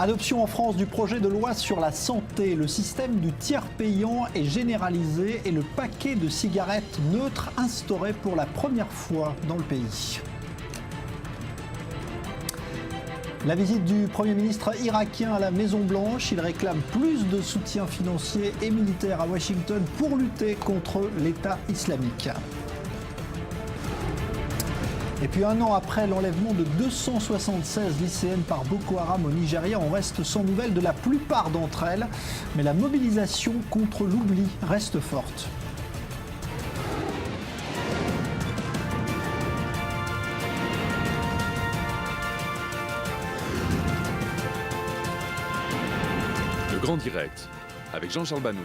Adoption en France du projet de loi sur la santé. Le système du tiers payant est généralisé et le paquet de cigarettes neutres instauré pour la première fois dans le pays. La visite du Premier ministre irakien à la Maison-Blanche. Il réclame plus de soutien financier et militaire à Washington pour lutter contre l'État islamique. Et puis un an après l'enlèvement de 276 lycéennes par Boko Haram au Nigeria, on reste sans nouvelles de la plupart d'entre elles. Mais la mobilisation contre l'oubli reste forte. Le Grand Direct, avec Jean-Charles Banou.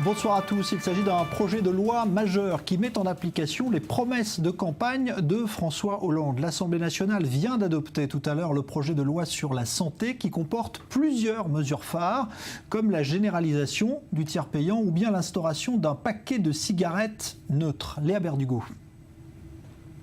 Bonsoir à tous. Il s'agit d'un projet de loi majeur qui met en application les promesses de campagne de François Hollande. L'Assemblée nationale vient d'adopter tout à l'heure le projet de loi sur la santé qui comporte plusieurs mesures phares, comme la généralisation du tiers payant ou bien l'instauration d'un paquet de cigarettes neutres. Léa Berdugo.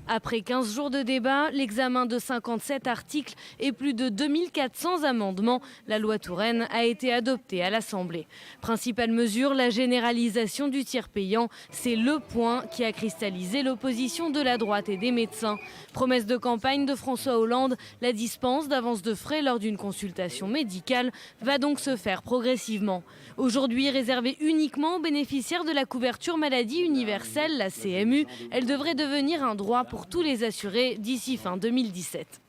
Après 15 jours de débat, l'examen de 57 articles et plus de 2400 amendements, la loi Touraine a été adoptée à l'Assemblée. Principale mesure, la généralisation du tiers payant. C'est le point qui a cristallisé l'opposition de la droite et des médecins. Promesse de campagne de François Hollande, la dispense d'avance de frais lors d'une consultation médicale va donc se faire progressivement. Aujourd'hui réservée uniquement aux bénéficiaires de la couverture maladie universelle, la CMU, elle devrait devenir un droit pour tous les assurés d'ici fin 2017.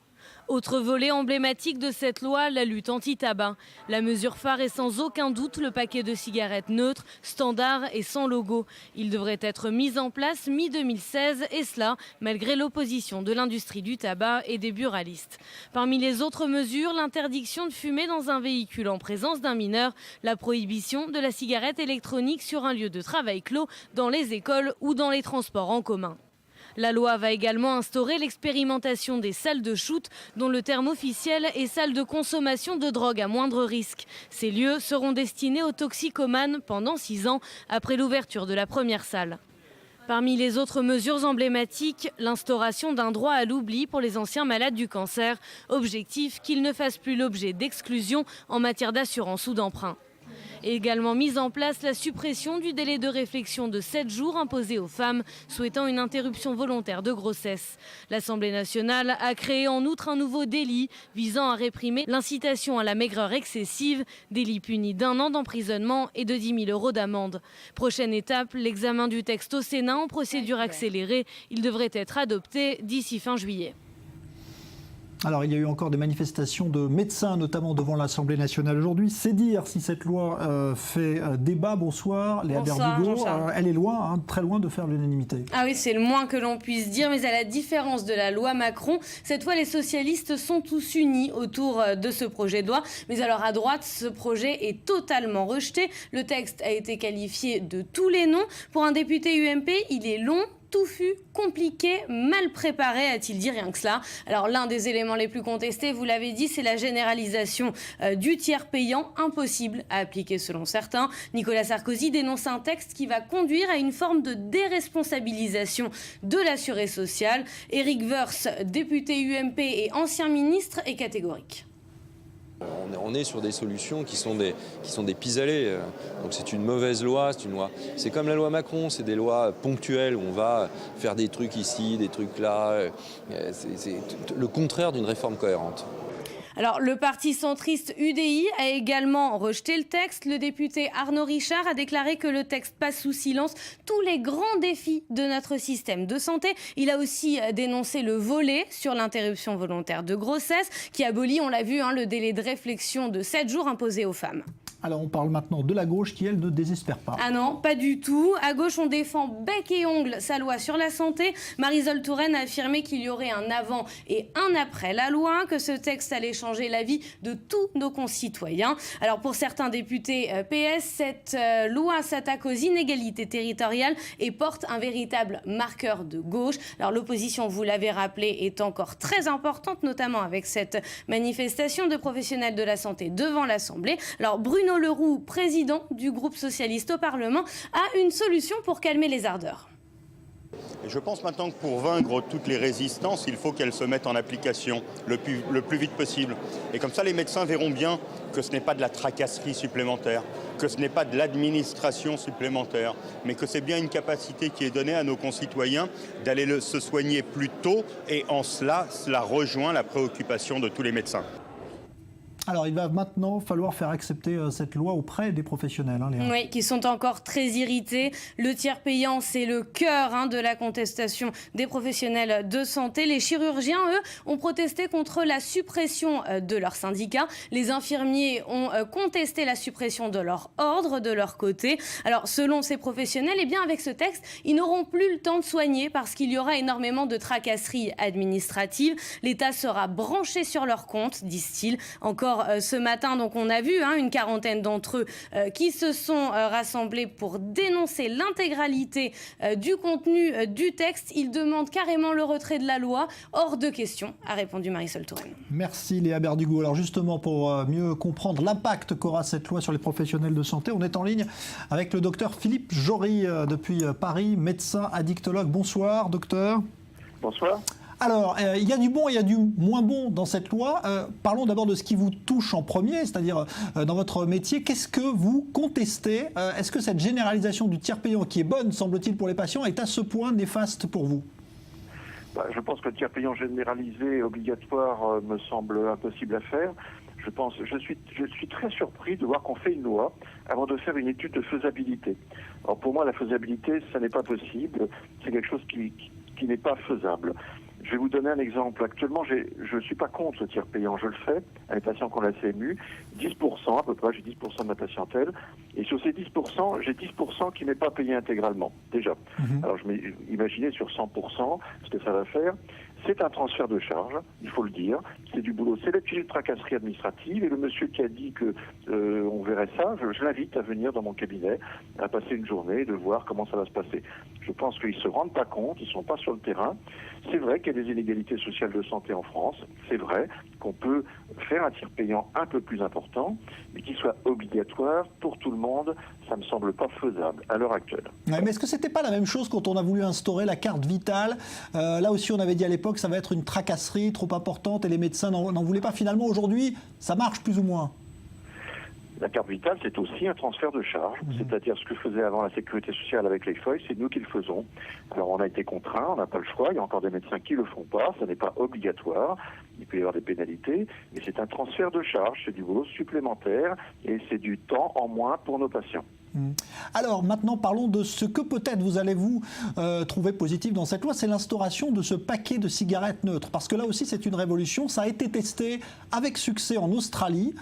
Autre volet emblématique de cette loi, la lutte anti-tabac. La mesure phare est sans aucun doute le paquet de cigarettes neutres, standard et sans logo. Il devrait être mis en place mi-2016 et cela malgré l'opposition de l'industrie du tabac et des buralistes. Parmi les autres mesures, l'interdiction de fumer dans un véhicule en présence d'un mineur, la prohibition de la cigarette électronique sur un lieu de travail clos, dans les écoles ou dans les transports en commun. La loi va également instaurer l'expérimentation des salles de shoot, dont le terme officiel est salle de consommation de drogue à moindre risque. Ces lieux seront destinés aux toxicomanes pendant 6 ans après l'ouverture de la première salle. Parmi les autres mesures emblématiques, l'instauration d'un droit à l'oubli pour les anciens malades du cancer. Objectif qu'ils ne fassent plus l'objet d'exclusion en matière d'assurance ou d'emprunt. Également mise en place la suppression du délai de réflexion de 7 jours imposé aux femmes souhaitant une interruption volontaire de grossesse. L'Assemblée nationale a créé en outre un nouveau délit visant à réprimer l'incitation à la maigreur excessive, délit puni d'1 an d'emprisonnement et de 10 000 € d'amende. Prochaine étape, l'examen du texte au Sénat en procédure accélérée. Il devrait être adopté d'ici fin juillet. Alors, il y a eu encore des manifestations de médecins, notamment devant l'Assemblée nationale aujourd'hui. C'est dire si cette loi fait débat. Bonsoir, Léa Berdugo. Elle est loin, très loin de faire l'unanimité. Ah oui, c'est le moins que l'on puisse dire. Mais à la différence de la loi Macron, cette fois, les socialistes sont tous unis autour de ce projet de loi. Mais alors, à droite, ce projet est totalement rejeté. Le texte a été qualifié de tous les noms. Pour un député UMP, il est long, touffu, compliqué, mal préparé, a-t-il dit, rien que cela. Alors l'un des éléments les plus contestés, vous l'avez dit, c'est la généralisation du tiers payant, impossible à appliquer selon certains. Nicolas Sarkozy dénonce un texte qui va conduire à une forme de déresponsabilisation de l'assuré social. Éric Woerth, député UMP et ancien ministre, est catégorique. On est sur des solutions qui sont des pis-aller. Donc c'est une mauvaise loi, c'est comme la loi Macron, c'est des lois ponctuelles où on va faire des trucs ici, des trucs là. C'est le contraire d'une réforme cohérente. Alors, le parti centriste UDI a également rejeté le texte. Le député Arnaud Richard a déclaré que le texte passe sous silence tous les grands défis de notre système de santé. Il a aussi dénoncé le volet sur l'interruption volontaire de grossesse qui abolit, on l'a vu, le délai de réflexion de 7 jours imposé aux femmes. Alors on parle maintenant de la gauche qui, elle, ne désespère pas. Ah non, pas du tout. À gauche, on défend bec et ongle sa loi sur la santé. Marisol Touraine a affirmé qu'il y aurait un avant et un après la loi, que ce texte allait changer la vie de tous nos concitoyens. Alors pour certains députés PS, cette loi s'attaque aux inégalités territoriales et porte un véritable marqueur de gauche. Alors l'opposition, vous l'avez rappelé, est encore très importante, notamment avec cette manifestation de professionnels de la santé devant l'Assemblée. Alors Bruno Leroux, président du groupe socialiste au Parlement, a une solution pour calmer les ardeurs. Et je pense maintenant que pour vaincre toutes les résistances, il faut qu'elles se mettent en application le plus vite possible. Et comme ça, les médecins verront bien que ce n'est pas de la tracasserie supplémentaire, que ce n'est pas de l'administration supplémentaire, mais que c'est bien une capacité qui est donnée à nos concitoyens d'aller se soigner plus tôt. Et en cela rejoint la préoccupation de tous les médecins. Alors, il va maintenant falloir faire accepter cette loi auprès des professionnels, hein, Léa. Oui, qui sont encore très irrités. Le tiers payant, c'est le cœur de la contestation des professionnels de santé. Les chirurgiens, eux, ont protesté contre la suppression de leur syndicat. Les infirmiers ont contesté la suppression de leur ordre de leur côté. Alors, selon ces professionnels, eh bien, avec ce texte, ils n'auront plus le temps de soigner parce qu'il y aura énormément de tracasseries administratives. L'État sera branché sur leur compte, disent-ils. Encore ce matin, donc on a vu une quarantaine d'entre eux qui se sont rassemblés pour dénoncer l'intégralité du contenu du texte. Ils demandent carrément le retrait de la loi. Hors de question, a répondu Marisol Touraine. Merci Léa Berdugo. Alors justement, pour mieux comprendre l'impact qu'aura cette loi sur les professionnels de santé, on est en ligne avec le docteur Philippe Jory depuis Paris, médecin addictologue. Bonsoir docteur. Bonsoir. Alors, il y a du bon et il y a du moins bon dans cette loi. Parlons d'abord de ce qui vous touche en premier, c'est-à-dire dans votre métier. Qu'est-ce que vous contestez ? Est-ce que cette généralisation du tiers payant, qui est bonne, semble-t-il, pour les patients, est à ce point néfaste pour vous ? Je pense que le tiers payant généralisé, obligatoire, me semble impossible à faire. Je suis très surpris de voir qu'on fait une loi avant de faire une étude de faisabilité. Alors pour moi, la faisabilité, ça n'est pas possible. C'est quelque chose qui n'est pas faisable. Je vais vous donner un exemple. Actuellement, je ne suis pas contre le tiers payant. Je le fais à mes patients qui ont la CMU. 10% à peu près, j'ai 10% de ma patientèle. Et sur ces 10%, j'ai 10% qui n'est pas payé intégralement, déjà. Alors, imaginez sur 100% ce que ça va faire. C'est un transfert de charge, il faut le dire. C'est du boulot. C'est une tracasserie administrative. Et le monsieur qui a dit que on verrait ça, je l'invite à venir dans mon cabinet, à passer une journée, de voir comment ça va se passer. Je pense qu'ils ne se rendent pas compte, ils ne sont pas sur le terrain. C'est vrai qu'il y a des inégalités sociales de santé en France. C'est vrai qu'on peut faire un tiers payant un peu plus important, mais qu'il soit obligatoire pour tout le monde. Ça ne me semble pas faisable à l'heure actuelle. Ouais, mais est-ce que ce n'était pas la même chose quand on a voulu instaurer la carte vitale ? Là aussi, on avait dit à l'époque que ça va être une tracasserie trop importante et les médecins n'en voulaient pas. Finalement, aujourd'hui, ça marche plus ou moins. La carte vitale, c'est aussi un transfert de charge, c'est-à-dire ce que faisait avant la sécurité sociale avec les feuilles, c'est nous qui le faisons. Alors on a été contraints, on n'a pas le choix, il y a encore des médecins qui ne le font pas, ça n'est pas obligatoire, il peut y avoir des pénalités, mais c'est un transfert de charge, c'est du boulot supplémentaire et c'est du temps en moins pour nos patients. Alors maintenant parlons de ce que peut-être vous allez vous trouver positif dans cette loi, c'est l'instauration de ce paquet de cigarettes neutres. Parce que là aussi c'est une révolution, ça a été testé avec succès en Australie.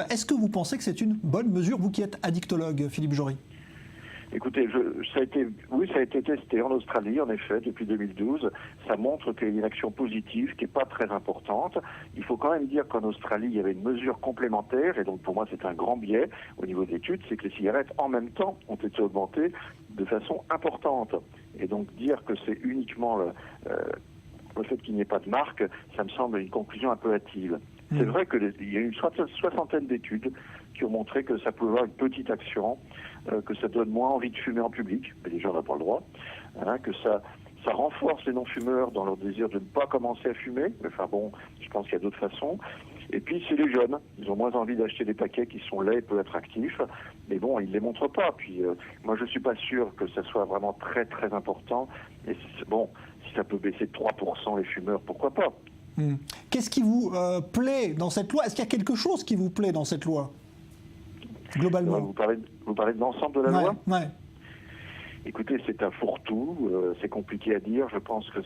Est-ce que vous pensez que c'est une bonne mesure, vous qui êtes addictologue, Philippe Jory ? Écoutez, ça a été testé en Australie, en effet, depuis 2012. Ça montre qu'il y a une action positive qui n'est pas très importante. Il faut quand même dire qu'en Australie, il y avait une mesure complémentaire, et donc pour moi c'est un grand biais au niveau de l'étude, c'est que les cigarettes en même temps ont été augmentées de façon importante. Et donc dire que c'est uniquement le fait qu'il n'y ait pas de marque, ça me semble une conclusion un peu hâtive. C'est vrai qu'il y a eu une soixantaine d'études qui ont montré que ça pouvait avoir une petite action, que ça donne moins envie de fumer en public, mais les gens n'ont pas le droit, que ça renforce les non-fumeurs dans leur désir de ne pas commencer à fumer. Enfin bon, je pense qu'il y a d'autres façons. Et puis c'est les jeunes, ils ont moins envie d'acheter des paquets qui sont laids et peu attractifs, mais bon, ils ne les montrent pas. Puis moi je ne suis pas sûr que ça soit vraiment très très important. Et bon, si ça peut baisser de 3% les fumeurs, pourquoi pas ? Qu'est-ce qui vous plaît dans cette loi ? Est-ce qu'il y a quelque chose qui vous plaît dans cette loi ? Globalement. Vous parlez de l'ensemble de la loi ? Ouais. Écoutez, c'est un fourre-tout, c'est compliqué à dire, je pense que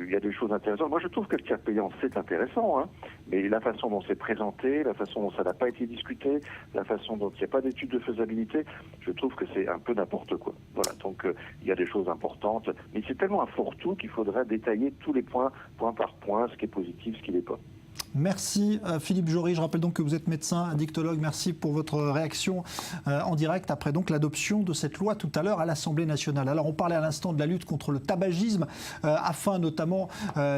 il y a des choses intéressantes. Moi je trouve que le tiers payant c'est intéressant, mais la façon dont c'est présenté, la façon dont ça n'a pas été discuté, la façon dont il n'y a pas d'étude de faisabilité, je trouve que c'est un peu n'importe quoi. Voilà, donc il y a des choses importantes, mais c'est tellement un fourre-tout qu'il faudrait détailler tous les points, point par point, ce qui est positif, ce qui n'est pas. Merci Philippe Jory. Je rappelle donc que vous êtes médecin, addictologue. Merci pour votre réaction en direct après donc l'adoption de cette loi tout à l'heure à l'Assemblée nationale. Alors on parlait à l'instant de la lutte contre le tabagisme afin notamment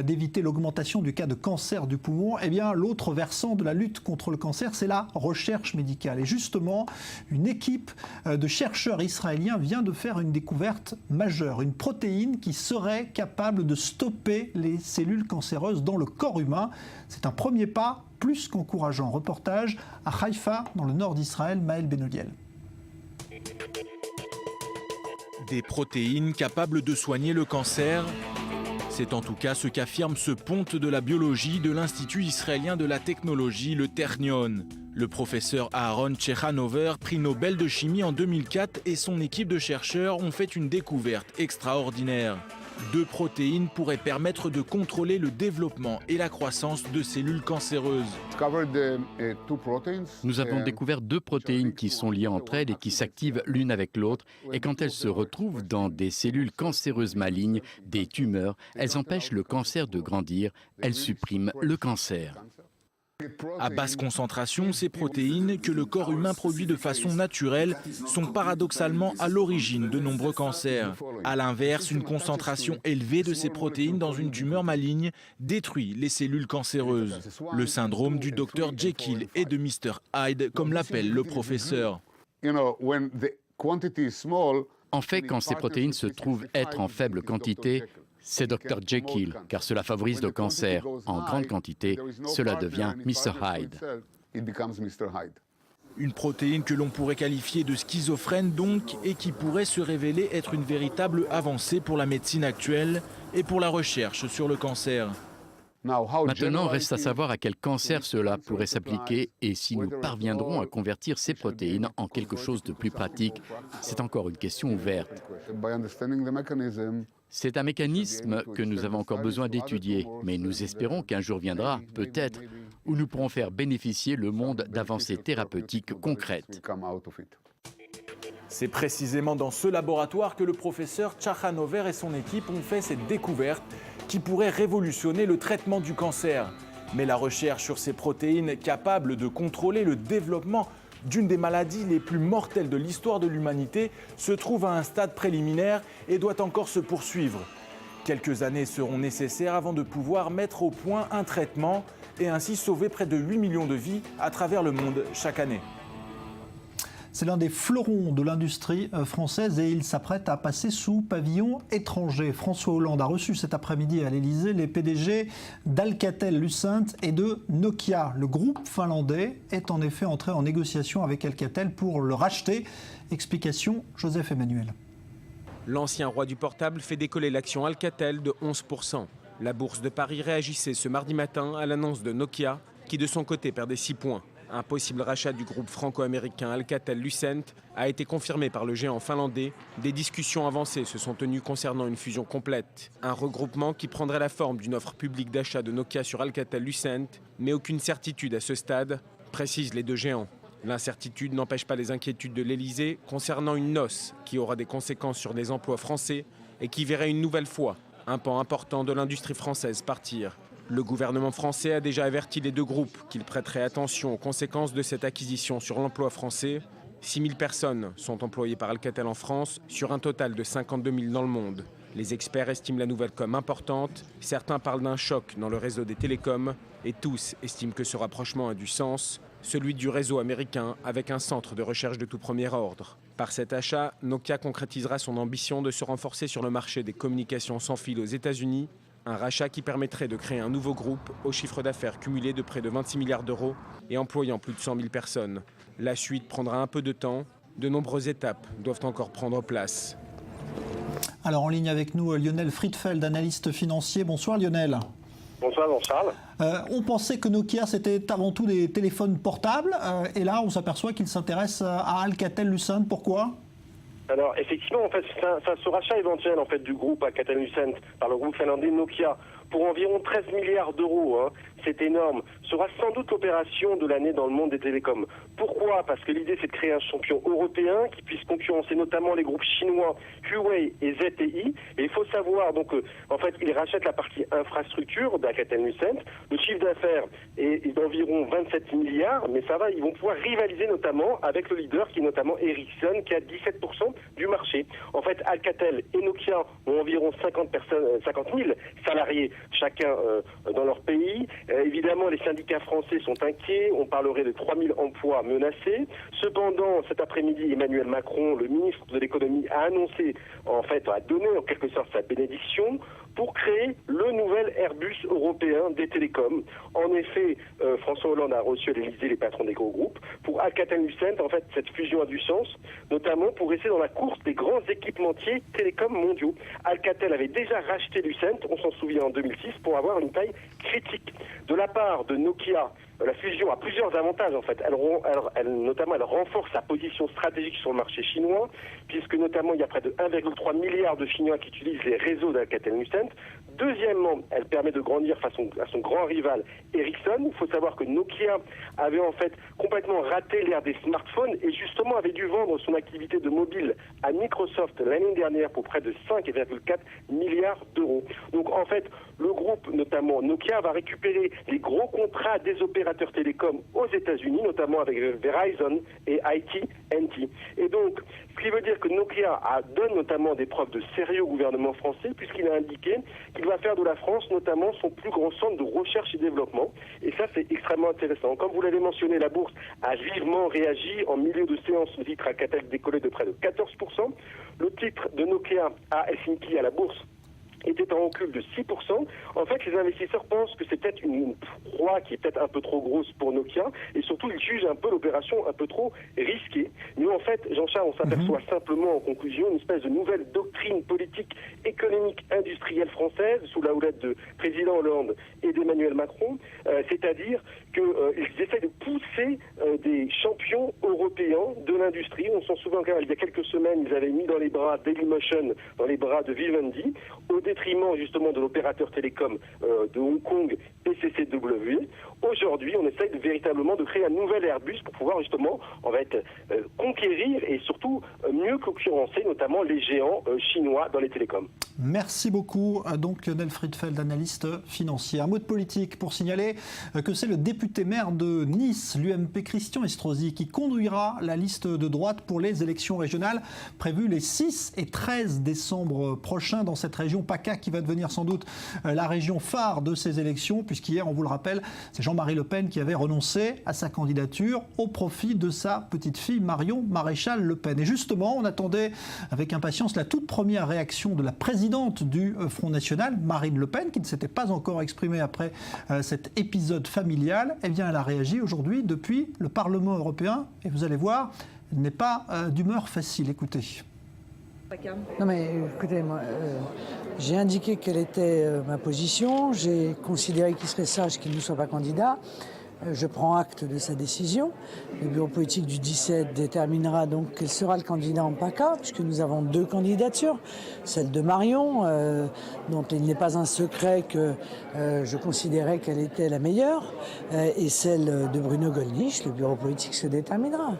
d'éviter l'augmentation du cas de cancer du poumon. Eh bien l'autre versant de la lutte contre le cancer, c'est la recherche médicale. Et justement, une équipe de chercheurs israéliens vient de faire une découverte majeure, une protéine qui serait capable de stopper les cellules cancéreuses dans le corps humain. C'est un premier pas plus qu'encourageant. Reportage à Haïfa, dans le nord d'Israël, Maël Benoliel. Des protéines capables de soigner le cancer, c'est en tout cas ce qu'affirme ce ponte de la biologie de l'Institut israélien de la technologie, le Ternion. Le professeur Aaron Chechanover, prix Nobel de chimie en 2004, et son équipe de chercheurs ont fait une découverte extraordinaire. 2 protéines pourraient permettre de contrôler le développement et la croissance de cellules cancéreuses. Nous avons découvert 2 protéines qui sont liées entre elles et qui s'activent l'une avec l'autre. Et quand elles se retrouvent dans des cellules cancéreuses malignes, des tumeurs, elles empêchent le cancer de grandir, elles suppriment le cancer. À basse concentration, ces protéines, que le corps humain produit de façon naturelle, sont paradoxalement à l'origine de nombreux cancers. A l'inverse, une concentration élevée de ces protéines dans une tumeur maligne détruit les cellules cancéreuses. Le syndrome du Dr Jekyll et de Mr Hyde, comme l'appelle le professeur. En fait, quand ces protéines se trouvent être en faible quantité, c'est Dr Jekyll, car cela favorise le cancer. En grande quantité, cela devient Mr Hyde. Une protéine que l'on pourrait qualifier de schizophrène donc, et qui pourrait se révéler être une véritable avancée pour la médecine actuelle et pour la recherche sur le cancer. Maintenant, reste à savoir à quel cancer cela pourrait s'appliquer et si nous parviendrons à convertir ces protéines en quelque chose de plus pratique. C'est encore une question ouverte. C'est un mécanisme que nous avons encore besoin d'étudier, mais nous espérons qu'un jour viendra, peut-être, où nous pourrons faire bénéficier le monde d'avancées thérapeutiques concrètes. C'est précisément dans ce laboratoire que le professeur Chechanover et son équipe ont fait cette découverte qui pourrait révolutionner le traitement du cancer. Mais la recherche sur ces protéines capables de contrôler le développement d'une des maladies les plus mortelles de l'histoire de l'humanité se trouve à un stade préliminaire et doit encore se poursuivre. Quelques années seront nécessaires avant de pouvoir mettre au point un traitement et ainsi sauver près de 8 millions de vies à travers le monde chaque année. C'est l'un des fleurons de l'industrie française et il s'apprête à passer sous pavillon étranger. François Hollande a reçu cet après-midi à l'Elysée les PDG d'Alcatel-Lucent et de Nokia. Le groupe finlandais est en effet entré en négociation avec Alcatel pour le racheter. Explication, Joseph Emmanuel. L'ancien roi du portable fait décoller l'action Alcatel de 11%. La bourse de Paris réagissait ce mardi matin à l'annonce de Nokia qui de son côté perdait 6 points. Un possible rachat du groupe franco-américain Alcatel-Lucent a été confirmé par le géant finlandais. Des discussions avancées se sont tenues concernant une fusion complète. Un regroupement qui prendrait la forme d'une offre publique d'achat de Nokia sur Alcatel-Lucent, mais aucune certitude à ce stade, précisent les 2 géants. L'incertitude n'empêche pas les inquiétudes de l'Elysée concernant une noce qui aura des conséquences sur des emplois français et qui verrait une nouvelle fois un pan important de l'industrie française partir. Le gouvernement français a déjà averti les 2 groupes qu'ils prêteraient attention aux conséquences de cette acquisition sur l'emploi français. 6 000 personnes sont employées par Alcatel en France, sur un total de 52 000 dans le monde. Les experts estiment la nouvelle comme importante. Certains parlent d'un choc dans le réseau des télécoms. Et tous estiment que ce rapprochement a du sens, celui du réseau américain avec un centre de recherche de tout premier ordre. Par cet achat, Nokia concrétisera son ambition de se renforcer sur le marché des communications sans fil aux États-Unis. Un rachat qui permettrait de créer un nouveau groupe au chiffre d'affaires cumulé de près de 26 milliards d'euros et employant plus de 100 000 personnes. La suite prendra un peu de temps. De nombreuses étapes doivent encore prendre place. Alors en ligne avec nous, Lionel Friedfeld, analyste financier. Bonsoir Lionel. Bonsoir, Charles. On pensait que Nokia c'était avant tout des téléphones portables et là on s'aperçoit qu'il s'intéresse à Alcatel-Lucent. Pourquoi ? Alors effectivement, en fait, ce rachat éventuel en fait du groupe Alcatel-Lucent par le groupe finlandais Nokia pour environ 13 milliards d'euros, c'est énorme, sera sans doute l'opération de l'année dans le monde des télécoms. Pourquoi? Parce que l'idée, c'est de créer un champion européen qui puisse concurrencer notamment les groupes chinois Huawei et ZTE. Et il faut savoir, donc, en fait, ils rachètent la partie infrastructure d'Alcatel-Lucent. Le chiffre d'affaires est d'environ 27 milliards, mais ça va, ils vont pouvoir rivaliser notamment avec le leader qui est notamment Ericsson, qui a 17% du marché. En fait, Alcatel et Nokia ont environ 50 000 salariés chacun dans leur pays. Évidemment, les syndicats français sont inquiets. On parlerait de 3 000 emplois menacés. Cependant, cet après-midi, Emmanuel Macron, le ministre de l'économie, a annoncé, en fait, a donné en quelque sorte sa bénédiction pour créer le nouvel Airbus européen des télécoms. En effet, François Hollande a reçu à l'Élysée les patrons des gros groupes. Pour Alcatel-Lucent, en fait, cette fusion a du sens, notamment pour rester dans la course des grands équipementiers télécoms mondiaux. Alcatel avait déjà racheté Lucent, on s'en souvient en 2006, pour avoir une taille critique. De la part de Nokia, la fusion a plusieurs avantages en fait. Notamment, elle renforce sa position stratégique sur le marché chinois, puisque notamment il y a près de 1,3 milliard de Chinois qui utilisent les réseaux d'Alcatel-Lucent. Deuxièmement, elle permet de grandir face à son grand rival Ericsson. Il faut savoir que Nokia avait en fait complètement raté l'ère des smartphones et justement avait dû vendre son activité de mobile à Microsoft l'année dernière pour près de 5,4 milliards d'euros. Donc en fait, le groupe, notamment Nokia, va récupérer les gros contrats des opérateurs télécoms aux États-Unis, notamment avec Verizon et AT&T. Et donc, ce qui veut dire que Nokia donne notamment des preuves de sérieux au gouvernement français, puisqu'il a indiqué qu'il va faire de la France notamment son plus grand centre de recherche et développement. Et ça, c'est extrêmement intéressant. Comme vous l'avez mentionné, la bourse a vivement réagi. En milieu de séance, le titre a décollé de près de 14%. Le titre de Nokia à S&P à la bourse était en recul de 6%. En fait, les investisseurs pensent que c'est peut-être une proie qui est peut-être un peu trop grosse pour Nokia, et surtout, ils jugent un peu l'opération un peu trop risquée. Nous, en fait, Jean-Charles, on s'aperçoit simplement, en conclusion, une espèce de nouvelle doctrine politique, économique, industrielle française, sous la houlette de président Hollande et d'Emmanuel Macron, c'est-à-dire qu'ils essaient de pousser des champions européens de l'industrie. On s'en souvient quand même, il y a quelques semaines, ils avaient mis dans les bras Dailymotion, dans les bras de Vivendi, au détriment justement de l'opérateur télécom de Hong Kong, PCCW. Aujourd'hui, on essaye véritablement de créer un nouvel Airbus pour pouvoir justement, conquérir et surtout mieux concurrencer notamment les géants chinois dans les télécoms. Merci beaucoup. Donc Lionel Friedfeld, analyste financier. Un mot de politique pour signaler que c'est le député maire de Nice, l'UMP Christian Estrosi, qui conduira la liste de droite pour les élections régionales prévues les 6 et 13 décembre prochains dans cette région PACA qui va devenir sans doute la région phare de ces élections, puisqu'hier, on vous le rappelle, c'est Jean-Marie Le Pen qui avait renoncé à sa candidature au profit de sa petite fille Marion Maréchal Le Pen. Et justement, on attendait avec impatience la toute première réaction de la présidente du Front National, Marine Le Pen, qui ne s'était pas encore exprimée après cet épisode familial. Eh bien, elle a réagi aujourd'hui depuis le Parlement européen. Et vous allez voir, elle n'est pas d'humeur facile. Écoutez. Non mais écoutez, moi, j'ai indiqué quelle était ma position. J'ai considéré qu'il serait sage qu'il ne soit pas candidat. Je prends acte de sa décision. Le bureau politique du 17 déterminera donc quel sera le candidat en PACA, puisque nous avons 2 candidatures. Celle de Marion, dont il n'est pas un secret que je considérais qu'elle était la meilleure, et celle de Bruno Gollnisch. Le bureau politique se déterminera.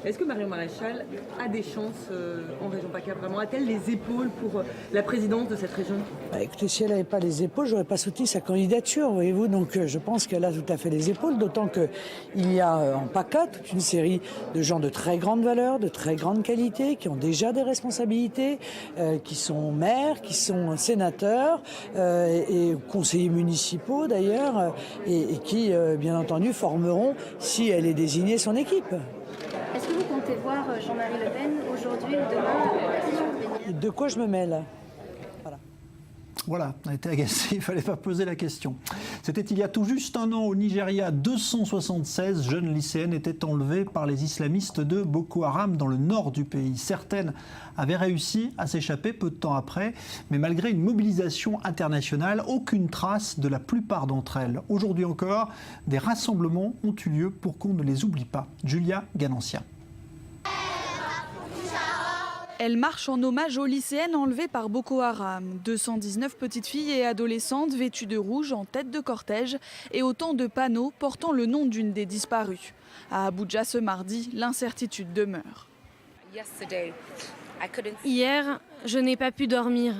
Est-ce que Marion Maréchal a des chances en région PACA vraiment? A-t-elle les épaules pour la présidence de cette région? Écoutez, si elle n'avait pas les épaules, je n'aurais pas soutenu sa candidature, voyez-vous. Donc je pense qu'elle a tout à fait les épaules, d'autant qu'il y a en PACA toute une série de gens de très grande valeur, de très grande qualité, qui ont déjà des responsabilités, qui sont maires, qui sont sénateurs et conseillers municipaux d'ailleurs, et qui, bien entendu, formeront, si elle est désignée, son équipe. Est-ce que vous comptez voir Jean-Marie Le Pen aujourd'hui ou demain? De quoi je me mêle? Voilà, on a été agacé, il ne fallait pas poser la question. C'était il y a tout juste un an au Nigeria, 276 jeunes lycéennes étaient enlevées par les islamistes de Boko Haram dans le nord du pays. Certaines avaient réussi à s'échapper peu de temps après, mais malgré une mobilisation internationale, aucune trace de la plupart d'entre elles. Aujourd'hui encore, des rassemblements ont eu lieu pour qu'on ne les oublie pas. Julia Ganancia. Elle marche en hommage aux lycéennes enlevées par Boko Haram. 219 petites filles et adolescentes vêtues de rouge en tête de cortège et autant de panneaux portant le nom d'une des disparues. À Abuja ce mardi, l'incertitude demeure. Hier, je n'ai pas pu dormir.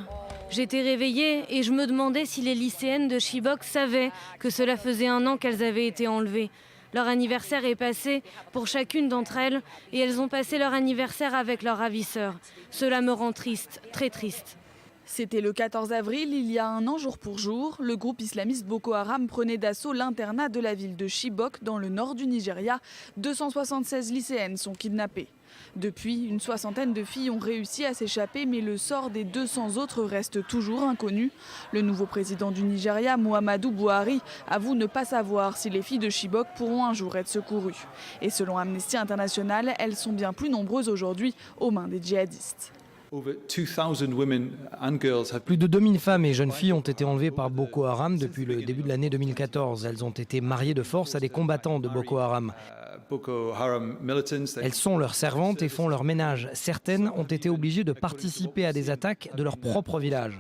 J'étais réveillée et je me demandais si les lycéennes de Chibok savaient que cela faisait 1 an qu'elles avaient été enlevées. Leur anniversaire est passé pour chacune d'entre elles et elles ont passé leur anniversaire avec leur ravisseur. Cela me rend triste, très triste. C'était le 14 avril, il y a 1 an jour pour jour. Le groupe islamiste Boko Haram prenait d'assaut l'internat de la ville de Chibok dans le nord du Nigeria. 276 lycéennes sont kidnappées. Depuis, une 60aine de filles ont réussi à s'échapper, mais le sort des 200 autres reste toujours inconnu. Le nouveau président du Nigeria, Muhammadu Buhari, avoue ne pas savoir si les filles de Chibok pourront un jour être secourues. Et selon Amnesty International, elles sont bien plus nombreuses aujourd'hui aux mains des djihadistes. Plus de 2000 femmes et jeunes filles ont été enlevées par Boko Haram depuis le début de l'année 2014. Elles ont été mariées de force à des combattants de Boko Haram. Elles sont leurs servantes et font leur ménage. Certaines ont été obligées de participer à des attaques de leur propre village.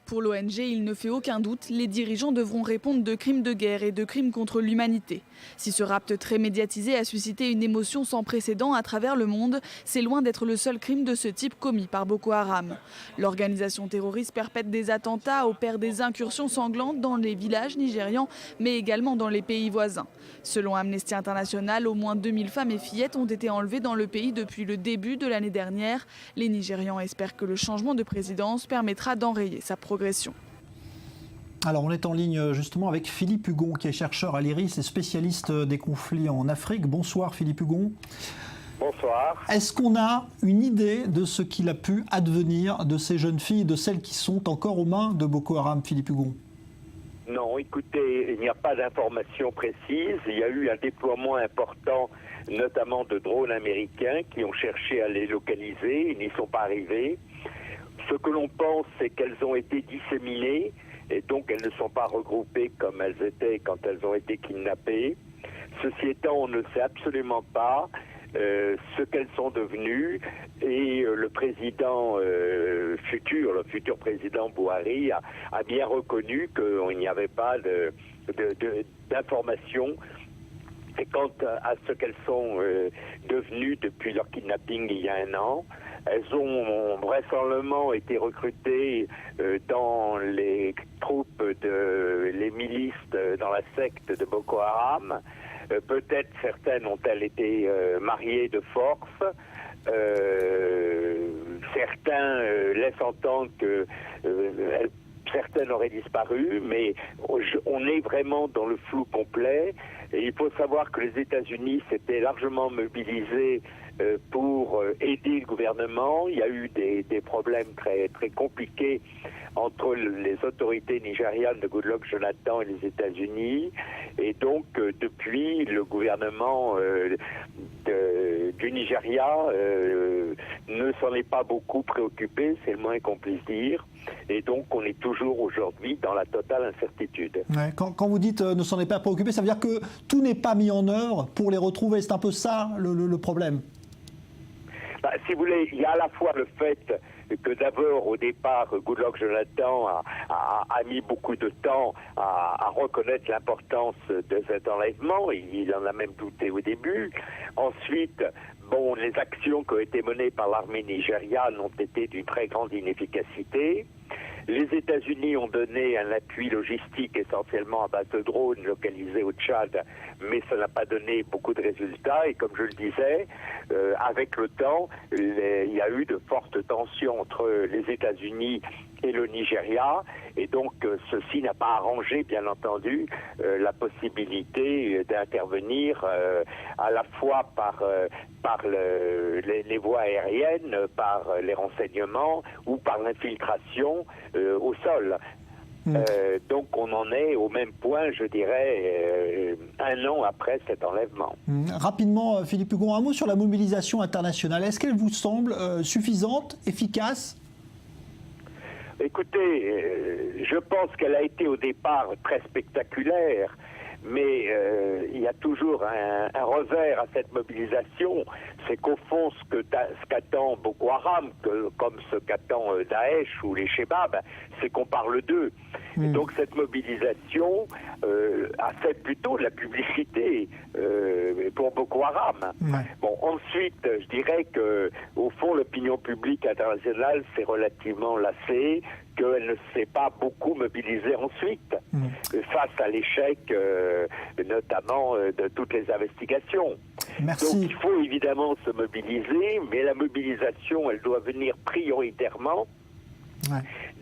Pour l'ONG, il ne fait aucun doute, les dirigeants devront répondre de crimes de guerre et de crimes contre l'humanité. Si ce rapt très médiatisé a suscité une émotion sans précédent à travers le monde, c'est loin d'être le seul crime de ce type commis par Boko Haram. L'organisation terroriste perpètre des attentats, opère des incursions sanglantes dans les villages nigérians, mais également dans les pays voisins. Selon Amnesty International, au moins 2000 femmes et fillettes ont été enlevées dans le pays depuis le début de l'année dernière. Les Nigérians espèrent que le changement de présidence permettra d'enrayer sa progression. Alors on est en ligne justement avec Philippe Hugon qui est chercheur à l'IRIS et spécialiste des conflits en Afrique. Bonsoir Philippe Hugon. Bonsoir. Est-ce qu'on a une idée de ce qu'il a pu advenir de ces jeunes filles, de celles qui sont encore aux mains de Boko Haram, Philippe Hugon? Non, écoutez, il n'y a pas d'informations précises. Il y a eu un déploiement important, notamment de drones américains qui ont cherché à les localiser. Ils n'y sont pas arrivés. Ce que l'on pense, c'est qu'elles ont été disséminées et donc elles ne sont pas regroupées comme elles étaient quand elles ont été kidnappées. Ceci étant, on ne sait absolument pas ce qu'elles sont devenues et le président le futur président Buhari a bien reconnu qu'il n'y avait pas d'informations. Et quant à ce qu'elles sont devenues depuis leur kidnapping il y a 1 an, elles ont vraisemblablement été recrutées dans les troupes les milices dans la secte de Boko Haram. Peut-être certaines ont-elles été mariées de force. Certains laissent entendre que certaines auraient disparu, mais on est vraiment dans le flou complet. Et il faut savoir que les États-Unis s'étaient largement mobilisés pour aider le gouvernement. Il y a eu des problèmes très, très compliqués entre les autorités nigérianes de Goodluck Jonathan et les États-Unis. Et donc, depuis, le gouvernement du Nigeria ne s'en est pas beaucoup préoccupé, c'est le moins qu'on puisse dire. Et donc, on est toujours aujourd'hui dans la totale incertitude. Ouais, quand vous dites ne s'en est pas préoccupé, ça veut dire que tout n'est pas mis en œuvre pour les retrouver. C'est un peu ça le problème. Si vous voulez, il y a à la fois le fait que d'abord, au départ, Goodluck Jonathan a mis beaucoup de temps à reconnaître l'importance de cet enlèvement. Il en a même douté au début. Ensuite, les actions qui ont été menées par l'armée nigériane ont été d'une très grande inefficacité. Les États-Unis ont donné un appui logistique essentiellement à base de drones localisés au Tchad, mais ça n'a pas donné beaucoup de résultats. Et comme je le disais, avec le temps, il y a eu de fortes tensions entre les États-Unis et le Nigeria, et donc ceci n'a pas arrangé, bien entendu, la possibilité d'intervenir à la fois par les voies aériennes, par les renseignements ou par l'infiltration au sol. Donc on en est au même point, je dirais, 1 an après cet enlèvement. Rapidement, Philippe Hugon, un mot sur la mobilisation internationale. Est-ce qu'elle vous semble suffisante, efficace ? Écoutez, je pense qu'elle a été au départ très spectaculaire, Mais il y a toujours un revers à cette mobilisation, c'est qu'au fond, ce qu'attend Boko Haram, comme ce qu'attend Daesh ou les Shebab, c'est qu'on parle d'eux. Et donc cette mobilisation a fait plutôt de la publicité pour Boko Haram. Bon, ensuite, je dirais que au fond, l'opinion publique internationale s'est relativement lassée, qu'elle ne s'est pas beaucoup mobilisée ensuite, face à l'échec notamment de toutes les investigations. Merci. Donc il faut évidemment se mobiliser, mais la mobilisation, elle doit venir prioritairement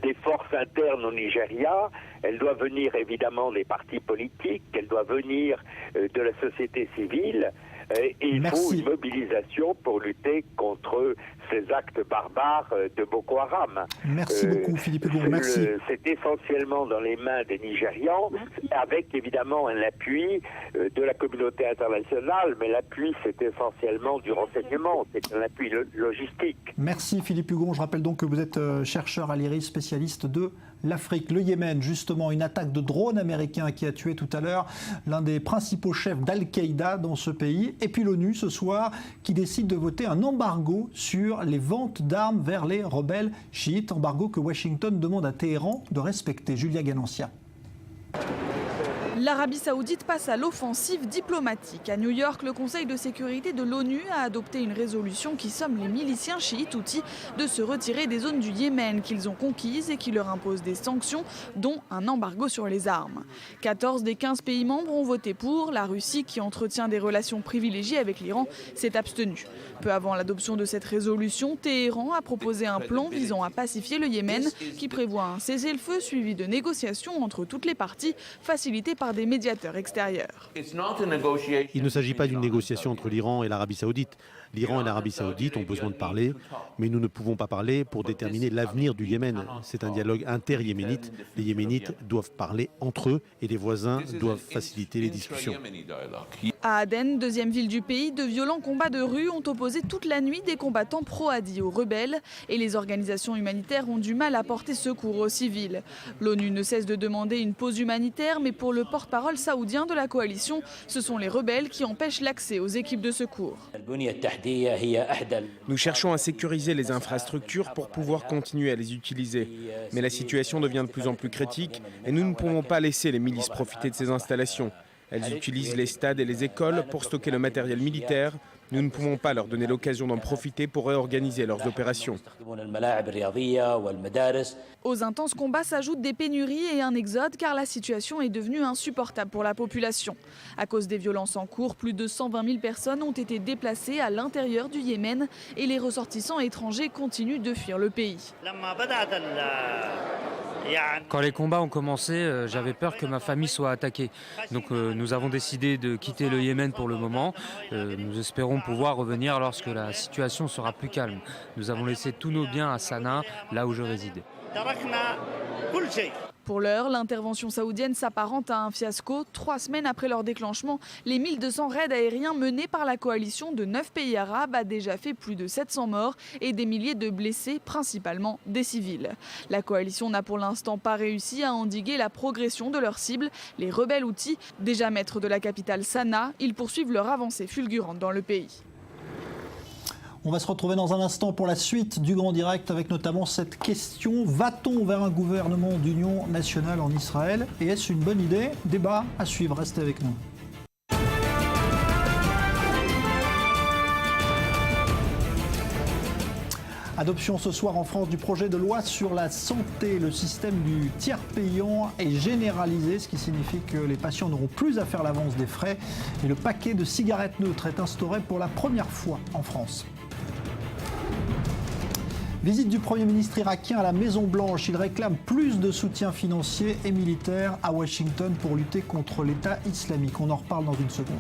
des forces internes au Nigeria, elle doit venir évidemment des partis politiques, elle doit venir de la société civile, et il faut une mobilisation pour lutter contre ces actes barbares de Boko Haram. Merci beaucoup Philippe Hugon, merci. C'est essentiellement dans les mains des Nigérians, avec évidemment un appui de la communauté internationale, mais l'appui c'est essentiellement du renseignement, c'est un appui logistique. Merci Philippe Hugon, je rappelle donc que vous êtes chercheur à l'IRIS, spécialiste de l'Afrique. Le Yémen, justement, une attaque de drone américain qui a tué tout à l'heure l'un des principaux chefs d'Al-Qaïda dans ce pays. Et puis l'ONU, ce soir, qui décide de voter un embargo sur les ventes d'armes vers les rebelles chiites. Embargo que Washington demande à Téhéran de respecter. Julia Ganancia. L'Arabie Saoudite passe à l'offensive diplomatique. À New York, le Conseil de sécurité de l'ONU a adopté une résolution qui somme les miliciens chiites houthis de se retirer des zones du Yémen qu'ils ont conquises et qui leur impose des sanctions, dont un embargo sur les armes. 14 des 15 pays membres ont voté pour. La Russie, qui entretient des relations privilégiées avec l'Iran, s'est abstenue. Peu avant l'adoption de cette résolution, Téhéran a proposé un plan visant à pacifier le Yémen qui prévoit un cessez-le-feu suivi de négociations entre toutes les parties, facilitées par des médiateurs extérieurs. Il ne s'agit pas d'une négociation entre l'Iran et l'Arabie Saoudite. L'Iran et l'Arabie Saoudite ont besoin de parler, mais nous ne pouvons pas parler pour déterminer l'avenir du Yémen. C'est un dialogue inter-yéménite. Les Yéménites doivent parler entre eux et les voisins doivent faciliter les discussions. À Aden, deuxième ville du pays, de violents combats de rue ont opposé toute la nuit des combattants pro-Hadi aux rebelles et les organisations humanitaires ont du mal à porter secours aux civils. L'ONU ne cesse de demander une pause humanitaire, mais pour le porte-parole saoudien de la coalition, ce sont les rebelles qui empêchent l'accès aux équipes de secours. Nous cherchons à sécuriser les infrastructures pour pouvoir continuer à les utiliser. Mais la situation devient de plus en plus critique et nous ne pouvons pas laisser les milices profiter de ces installations. Elles utilisent les stades et les écoles pour stocker le matériel militaire. Nous ne pouvons pas leur donner l'occasion d'en profiter pour réorganiser leurs opérations. Aux intenses combats s'ajoutent des pénuries et un exode car la situation est devenue insupportable pour la population. À cause des violences en cours, plus de 120 000 personnes ont été déplacées à l'intérieur du Yémen et les ressortissants étrangers continuent de fuir le pays. Quand les combats ont commencé, j'avais peur que ma famille soit attaquée. Donc nous avons décidé de quitter le Yémen pour le moment. Nous espérons pouvoir revenir lorsque la situation sera plus calme. Nous avons laissé tous nos biens à Sanaa, là où je réside. Pour l'heure, l'intervention saoudienne s'apparente à un fiasco. 3 semaines après leur déclenchement, les 1200 raids aériens menés par la coalition de 9 pays arabes a déjà fait plus de 700 morts et des milliers de blessés, principalement des civils. La coalition n'a pour l'instant pas réussi à endiguer la progression de leurs cibles, les rebelles houthis. Déjà maîtres de la capitale Sanaa, ils poursuivent leur avancée fulgurante dans le pays. On va se retrouver dans un instant pour la suite du Grand Direct avec notamment cette question. Va-t-on vers un gouvernement d'union nationale en Israël? Et est-ce une bonne idée? Débat à suivre, restez avec nous. Adoption ce soir en France du projet de loi sur la santé. Le système du tiers payant est généralisé, ce qui signifie que les patients n'auront plus à faire l'avance des frais. Et le paquet de cigarettes neutres est instauré pour la première fois en France. Visite du Premier ministre irakien à la Maison-Blanche. Il réclame plus de soutien financier et militaire à Washington pour lutter contre l'État islamique. On en reparle dans une seconde.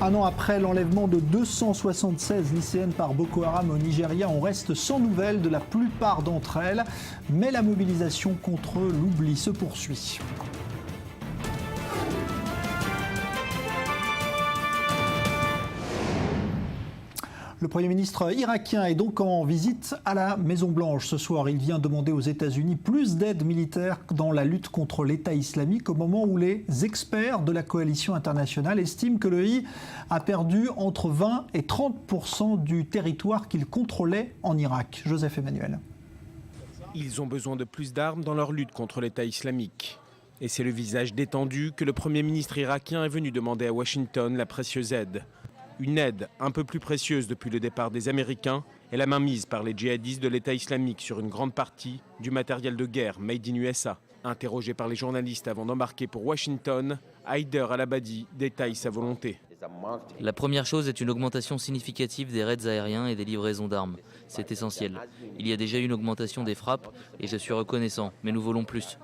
Un an après l'enlèvement de 276 lycéennes par Boko Haram au Nigeria, on reste sans nouvelles de la plupart d'entre elles. Mais la mobilisation contre l'oubli se poursuit. Le Premier ministre irakien est donc en visite à la Maison-Blanche ce soir. Il vient demander aux États-Unis plus d'aide militaire dans la lutte contre l'État islamique au moment où les experts de la coalition internationale estiment que le pays a perdu entre 20 et 30% du territoire qu'il contrôlait en Irak. Joseph Emmanuel. Ils ont besoin de plus d'armes dans leur lutte contre l'État islamique. Et c'est le visage détendu que le Premier ministre irakien est venu demander à Washington la précieuse aide. Une aide un peu plus précieuse depuis le départ des Américains et la mainmise par les djihadistes de l'État islamique sur une grande partie du matériel de guerre made in USA. Interrogé par les journalistes avant d'embarquer pour Washington, Haider al-Abadi détaille sa volonté. La première chose est une augmentation significative des raids aériens et des livraisons d'armes. C'est essentiel. Il y a déjà eu une augmentation des frappes et je suis reconnaissant, mais nous voulons plus.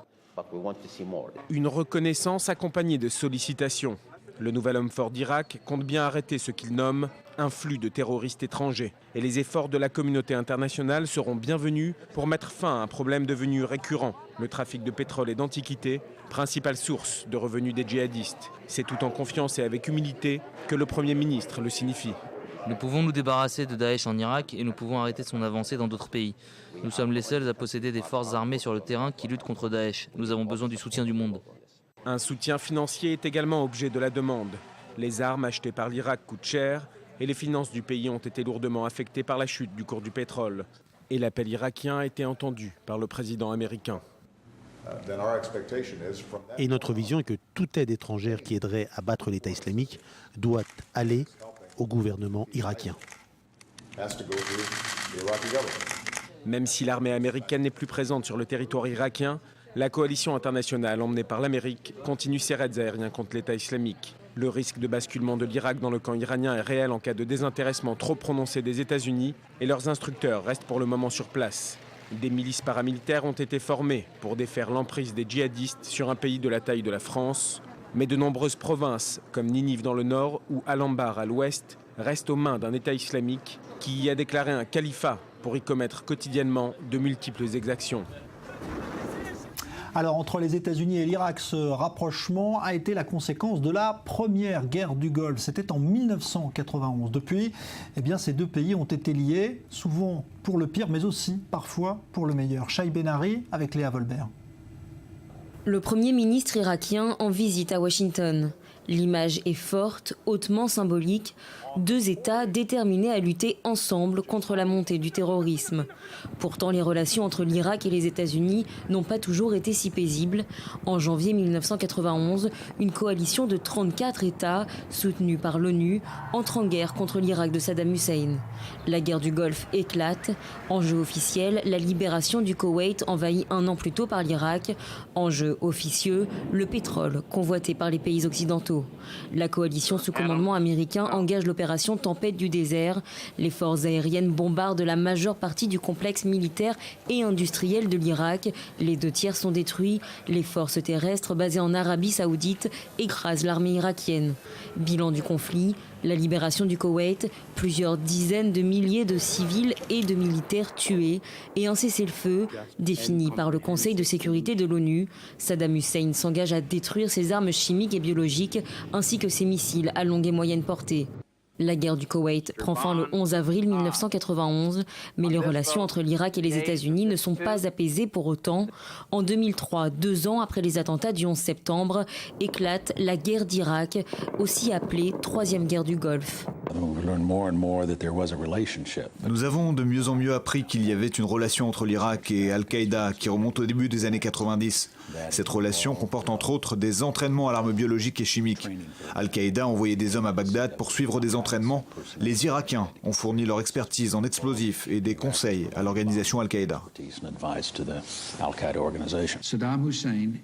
Une reconnaissance accompagnée de sollicitations. Le nouvel homme fort d'Irak compte bien arrêter ce qu'il nomme un flux de terroristes étrangers. Et les efforts de la communauté internationale seront bienvenus pour mettre fin à un problème devenu récurrent, le trafic de pétrole et d'antiquités, principale source de revenus des djihadistes. C'est tout en confiance et avec humilité que le Premier ministre le signifie. Nous pouvons nous débarrasser de Daesh en Irak et nous pouvons arrêter son avancée dans d'autres pays. Nous sommes les seuls à posséder des forces armées sur le terrain qui luttent contre Daesh. Nous avons besoin du soutien du monde. Un soutien financier est également objet de la demande. Les armes achetées par l'Irak coûtent cher et les finances du pays ont été lourdement affectées par la chute du cours du pétrole. Et l'appel irakien a été entendu par le président américain. Et notre vision est que toute aide étrangère qui aiderait à battre l'État islamique doit aller au gouvernement irakien. Même si l'armée américaine n'est plus présente sur le territoire irakien, la coalition internationale emmenée par l'Amérique continue ses raids aériens contre l'État islamique. Le risque de basculement de l'Irak dans le camp iranien est réel en cas de désintéressement trop prononcé des États-Unis et leurs instructeurs restent pour le moment sur place. Des milices paramilitaires ont été formées pour défaire l'emprise des djihadistes sur un pays de la taille de la France. Mais de nombreuses provinces, comme Ninive dans le nord ou Al-Anbar à l'ouest, restent aux mains d'un État islamique qui y a déclaré un califat pour y commettre quotidiennement de multiples exactions. Alors, entre les États-Unis et l'Irak, ce rapprochement a été la conséquence de la première guerre du Golfe. C'était en 1991. Depuis, ces deux pays ont été liés, souvent pour le pire, mais aussi parfois pour le meilleur. Shai Ben-Ari avec Léa Volbert. Le Premier ministre irakien en visite à Washington. L'image est forte, hautement symbolique. Deux États déterminés à lutter ensemble contre la montée du terrorisme. Pourtant, les relations entre l'Irak et les États-Unis n'ont pas toujours été si paisibles. En janvier 1991, une coalition de 34 États, soutenue par l'ONU, entre en guerre contre l'Irak de Saddam Hussein. La guerre du Golfe éclate. Enjeu officiel, la libération du Koweït envahi un an plus tôt par l'Irak. Enjeu officieux, le pétrole convoité par les pays occidentaux. La coalition sous commandement américain engage l'opération Tempête du désert. Les forces aériennes bombardent la majeure partie du complexe militaire et industriel de l'Irak. Les 2 tiers sont détruits. Les forces terrestres basées en Arabie Saoudite écrasent l'armée irakienne. Bilan du conflit, la libération du Koweït, plusieurs dizaines de milliers de civils et de militaires tués et un cessez-le-feu défini par le Conseil de sécurité de l'ONU. Saddam Hussein s'engage à détruire ses armes chimiques et biologiques ainsi que ses missiles à longue et moyenne portée. La guerre du Koweït prend fin le 11 avril 1991, mais les relations entre l'Irak et les États-Unis ne sont pas apaisées pour autant. En 2003, 2 ans après les attentats du 11 septembre, éclate la guerre d'Irak, aussi appelée Troisième guerre du Golfe. Nous avons de mieux en mieux appris qu'il y avait une relation entre l'Irak et Al-Qaïda qui remonte au début des années 90. Cette relation comporte entre autres des entraînements à l'arme biologique et chimique. Al-Qaïda a envoyé des hommes à Bagdad pour suivre des entraînements. Les Irakiens ont fourni leur expertise en explosifs et des conseils à l'organisation Al-Qaïda.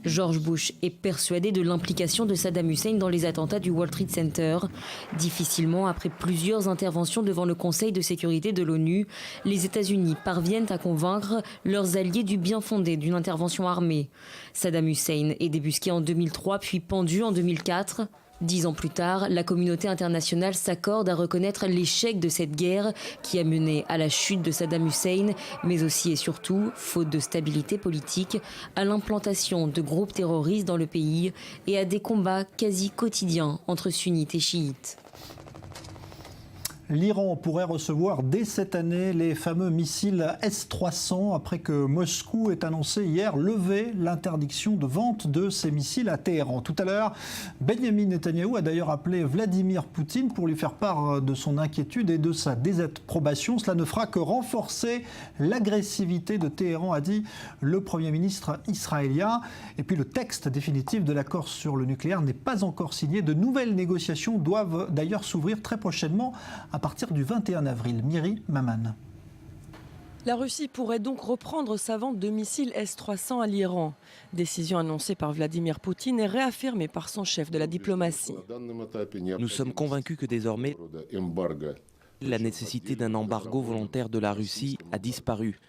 George Bush est persuadé de l'implication de Saddam Hussein dans les attentats du World Trade Center. Difficilement, après plusieurs interventions devant le Conseil de sécurité de l'ONU, les États-Unis parviennent à convaincre leurs alliés du bien fondé d'une intervention armée. Saddam Hussein est débusqué en 2003 puis pendu en 2004. 10 ans plus tard, la communauté internationale s'accorde à reconnaître l'échec de cette guerre qui a mené à la chute de Saddam Hussein, mais aussi et surtout, faute de stabilité politique, à l'implantation de groupes terroristes dans le pays et à des combats quasi quotidiens entre sunnites et chiites. L'Iran pourrait recevoir dès cette année les fameux missiles S-300 après que Moscou ait annoncé hier lever l'interdiction de vente de ces missiles à Téhéran. Tout à l'heure, Benyamin Netanyahou a d'ailleurs appelé Vladimir Poutine pour lui faire part de son inquiétude et de sa désapprobation. Cela ne fera que renforcer l'agressivité de Téhéran, a dit le Premier ministre israélien. Et puis le texte définitif de l'accord sur le nucléaire n'est pas encore signé. De nouvelles négociations doivent d'ailleurs s'ouvrir très prochainement à partir du 21 avril. Miri Maman. La Russie pourrait donc reprendre sa vente de missiles S-300 à l'Iran. Décision annoncée par Vladimir Poutine et réaffirmée par son chef de la diplomatie. Nous sommes convaincus que désormais, la nécessité d'un embargo volontaire de la Russie a disparu.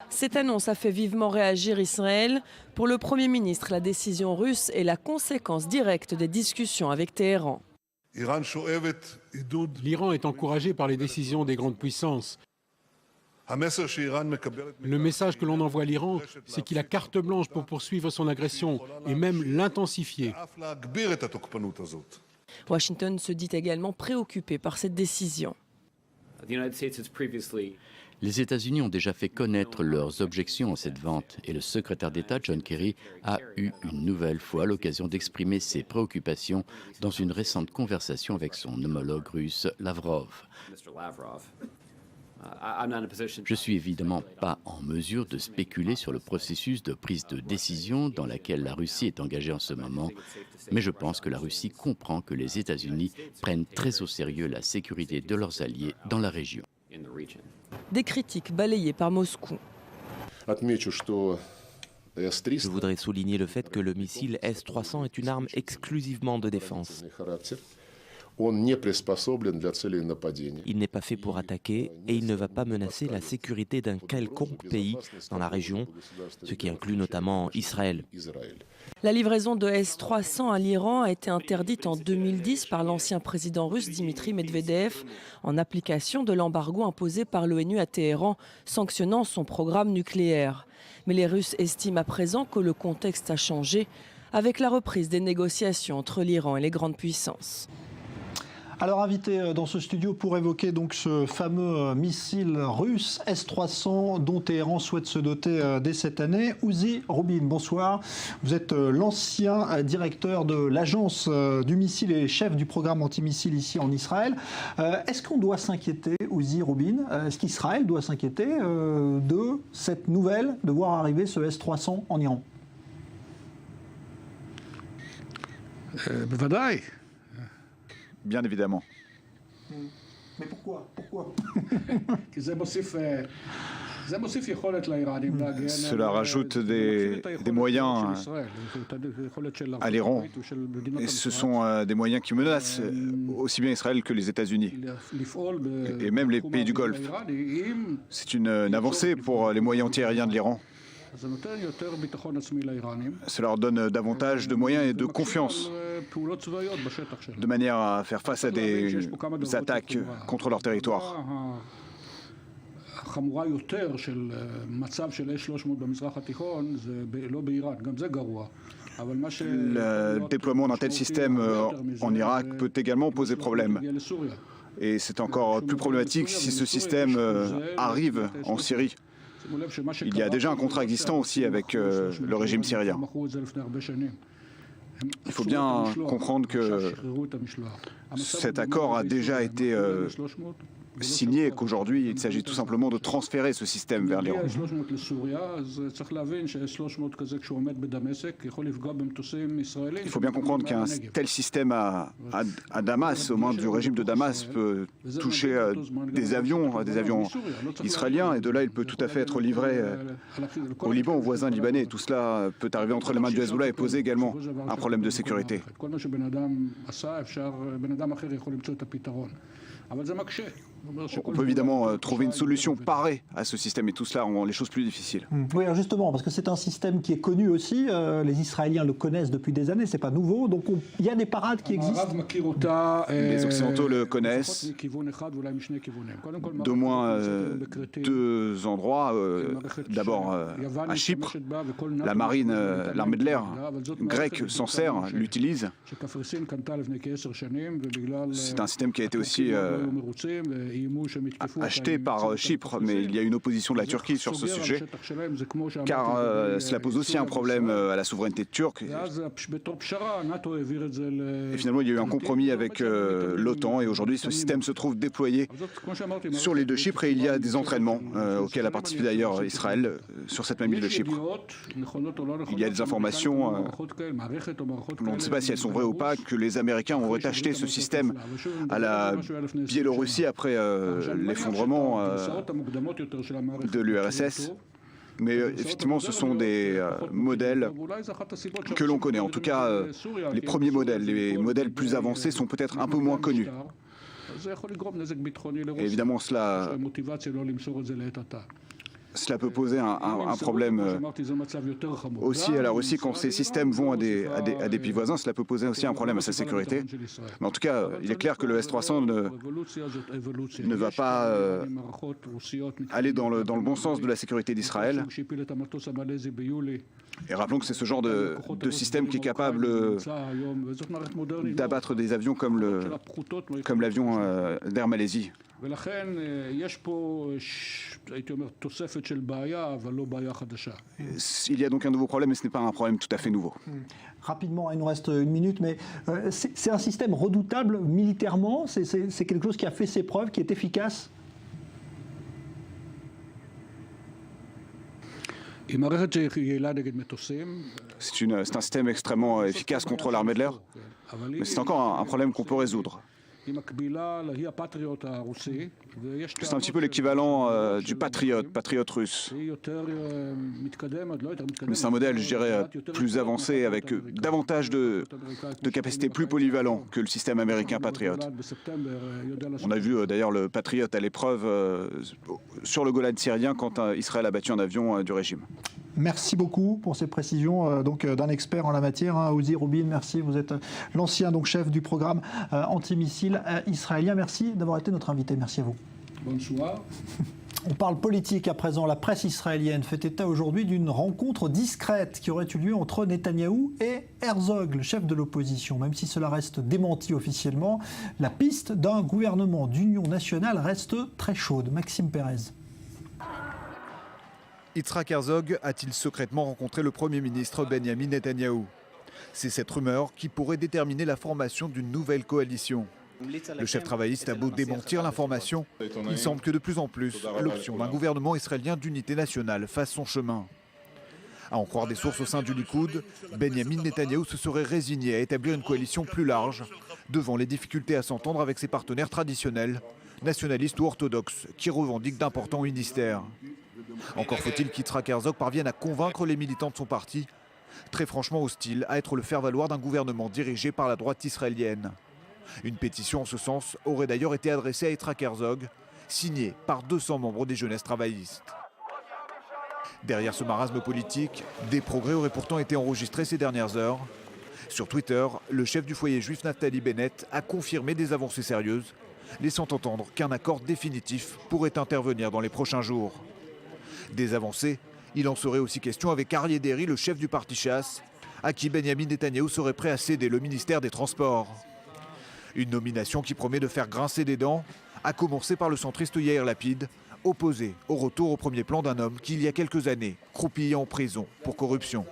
Cette annonce a fait vivement réagir Israël. Pour le Premier ministre, la décision russe est la conséquence directe des discussions avec Téhéran. L'Iran est encouragé par les décisions des grandes puissances. Le message que l'on envoie à l'Iran, c'est qu'il a carte blanche pour poursuivre son agression et même l'intensifier. Washington se dit également préoccupé par cette décision. Les États-Unis ont déjà fait connaître leurs objections à cette vente et le secrétaire d'État John Kerry a eu une nouvelle fois l'occasion d'exprimer ses préoccupations dans une récente conversation avec son homologue russe Lavrov. Je ne suis évidemment pas en mesure de spéculer sur le processus de prise de décision dans laquelle la Russie est engagée en ce moment, mais je pense que la Russie comprend que les États-Unis prennent très au sérieux la sécurité de leurs alliés dans la région. Des critiques balayées par Moscou. Je voudrais souligner le fait que le missile S-300 est une arme exclusivement de défense. Il n'est pas fait pour attaquer et il ne va pas menacer la sécurité d'un quelconque pays dans la région, ce qui inclut notamment Israël. La livraison de S-300 à l'Iran a été interdite en 2010 par l'ancien président russe Dimitri Medvedev en application de l'embargo imposé par l'ONU à Téhéran, sanctionnant son programme nucléaire. Mais les Russes estiment à présent que le contexte a changé avec la reprise des négociations entre l'Iran et les grandes puissances. Alors invité dans ce studio pour évoquer donc ce fameux missile russe S-300 dont Téhéran souhaite se doter dès cette année, Uzi Rubin, bonsoir. Vous êtes l'ancien directeur de l'agence du missile et chef du programme antimissile ici en Israël. Est-ce qu'on doit s'inquiéter, Uzi Rubin, est-ce qu'Israël doit s'inquiéter de cette nouvelle de voir arriver ce S-300 en Iran? Bien évidemment. Mais pourquoi Cela rajoute des moyens à l'Iran. Et ce sont des moyens qui menacent aussi bien Israël que les États-Unis. Et même les pays du Golfe. C'est une avancée pour les moyens antiaériens de l'Iran. Cela leur donne davantage de moyens et de confiance, de manière à faire face à des attaques contre leur territoire. Le déploiement d'un tel système en Irak peut également poser problème. Et c'est encore plus problématique si ce système arrive en Syrie. Il y a déjà un contrat existant aussi avec le régime syrien. Il faut bien comprendre que cet accord a déjà été signé et qu'aujourd'hui, il s'agit tout simplement de transférer ce système vers l'Iran. Il faut bien comprendre qu'un tel système à Damas, aux mains du régime de Damas, peut toucher des avions israéliens, et de là, il peut tout à fait être livré au Liban, aux voisins libanais. Et tout cela peut arriver entre les mains du Hezbollah et poser également un problème de sécurité. On peut évidemment trouver une solution parée à ce système, et tout cela rend les choses plus difficiles. Oui, alors justement, parce que c'est un système qui est connu aussi, les Israéliens le connaissent depuis des années, c'est pas nouveau, donc il y a des parades qui existent. Les Occidentaux le connaissent, d'au moins deux endroits. D'abord à Chypre, la marine, l'armée de l'air grecque s'en sert, l'utilise. C'est un système qui a été aussi acheté par Chypre, mais il y a une opposition de la Turquie sur ce sujet, car cela pose aussi un problème à la souveraineté turque. Et finalement, il y a eu un compromis avec l'OTAN, et aujourd'hui, ce système se trouve déployé sur l'île de Chypre, et il y a des entraînements auxquels a participé d'ailleurs Israël sur cette même île de Chypre. Il y a des informations, on ne sait pas si elles sont vraies ou pas, que les Américains auraient acheté ce système à la Biélorussie après l'effondrement de l'URSS. Mais effectivement, ce sont des modèles que l'on connaît. En tout cas, les premiers modèles, les modèles plus avancés sont peut-être un peu moins connus. Et évidemment, cela peut poser un problème aussi à la Russie quand ces systèmes vont à des pays voisins. Cela peut poser aussi un problème à sa sécurité. Mais en tout cas, il est clair que le S-300 ne va pas aller dans le bon sens de la sécurité d'Israël. Et rappelons que c'est ce genre de système qui est capable d'abattre des avions comme l'avion d'Air Malaisie. Il y a donc un nouveau problème, mais ce n'est pas un problème tout à fait nouveau. Rapidement, il nous reste une minute, mais c'est un système redoutable militairement, c'est quelque chose qui a fait ses preuves, qui est efficace. C'est un système extrêmement efficace contre l'armée de l'air, mais c'est encore un problème qu'on peut résoudre. C'est un petit peu l'équivalent du Patriot russe. Mais c'est un modèle, je dirais, plus avancé, avec davantage de capacités, plus polyvalent que le système américain Patriot. On a vu d'ailleurs le Patriot à l'épreuve sur le Golan syrien quand Israël a battu un avion du régime. Merci beaucoup pour ces précisions d'un expert en la matière, Uzi Rubin. Merci, vous êtes l'ancien chef du programme antimissile israélien. Merci d'avoir été notre invité. Merci à vous. Bonsoir. On parle politique à présent. La presse israélienne fait état aujourd'hui d'une rencontre discrète qui aurait eu lieu entre Netanyahou et Herzog, le chef de l'opposition. Même si cela reste démenti officiellement, la piste d'un gouvernement d'union nationale reste très chaude. Maxime Pérez. Yitzhak Herzog a-t-il secrètement rencontré le Premier ministre Benjamin Netanyahou? C'est cette rumeur qui pourrait déterminer la formation d'une nouvelle coalition. Le chef travailliste a beau démentir l'information, il semble que de plus en plus, l'option d'un gouvernement israélien d'unité nationale fasse son chemin. À en croire des sources au sein du Likoud, Benjamin Netanyahou se serait résigné à établir une coalition plus large, devant les difficultés à s'entendre avec ses partenaires traditionnels, nationalistes ou orthodoxes, qui revendiquent d'importants ministères. Encore faut-il qu'Yitzhak Herzog parvienne à convaincre les militants de son parti, très franchement hostiles à être le faire-valoir d'un gouvernement dirigé par la droite israélienne. Une pétition en ce sens aurait d'ailleurs été adressée à Yitzhak Herzog, signée par 200 membres des jeunesses travaillistes. Derrière ce marasme politique, des progrès auraient pourtant été enregistrés ces dernières heures. Sur Twitter, le chef du foyer juif Naftali Bennett a confirmé des avancées sérieuses, laissant entendre qu'un accord définitif pourrait intervenir dans les prochains jours. Des avancées, il en serait aussi question avec Aryeh Deri, le chef du parti Chasse, à qui Benjamin Netanyahou serait prêt à céder le ministère des Transports. Une nomination qui promet de faire grincer des dents, à commencer par le centriste Yair Lapid, opposé au retour au premier plan d'un homme qui, il y a quelques années, croupillait en prison pour corruption.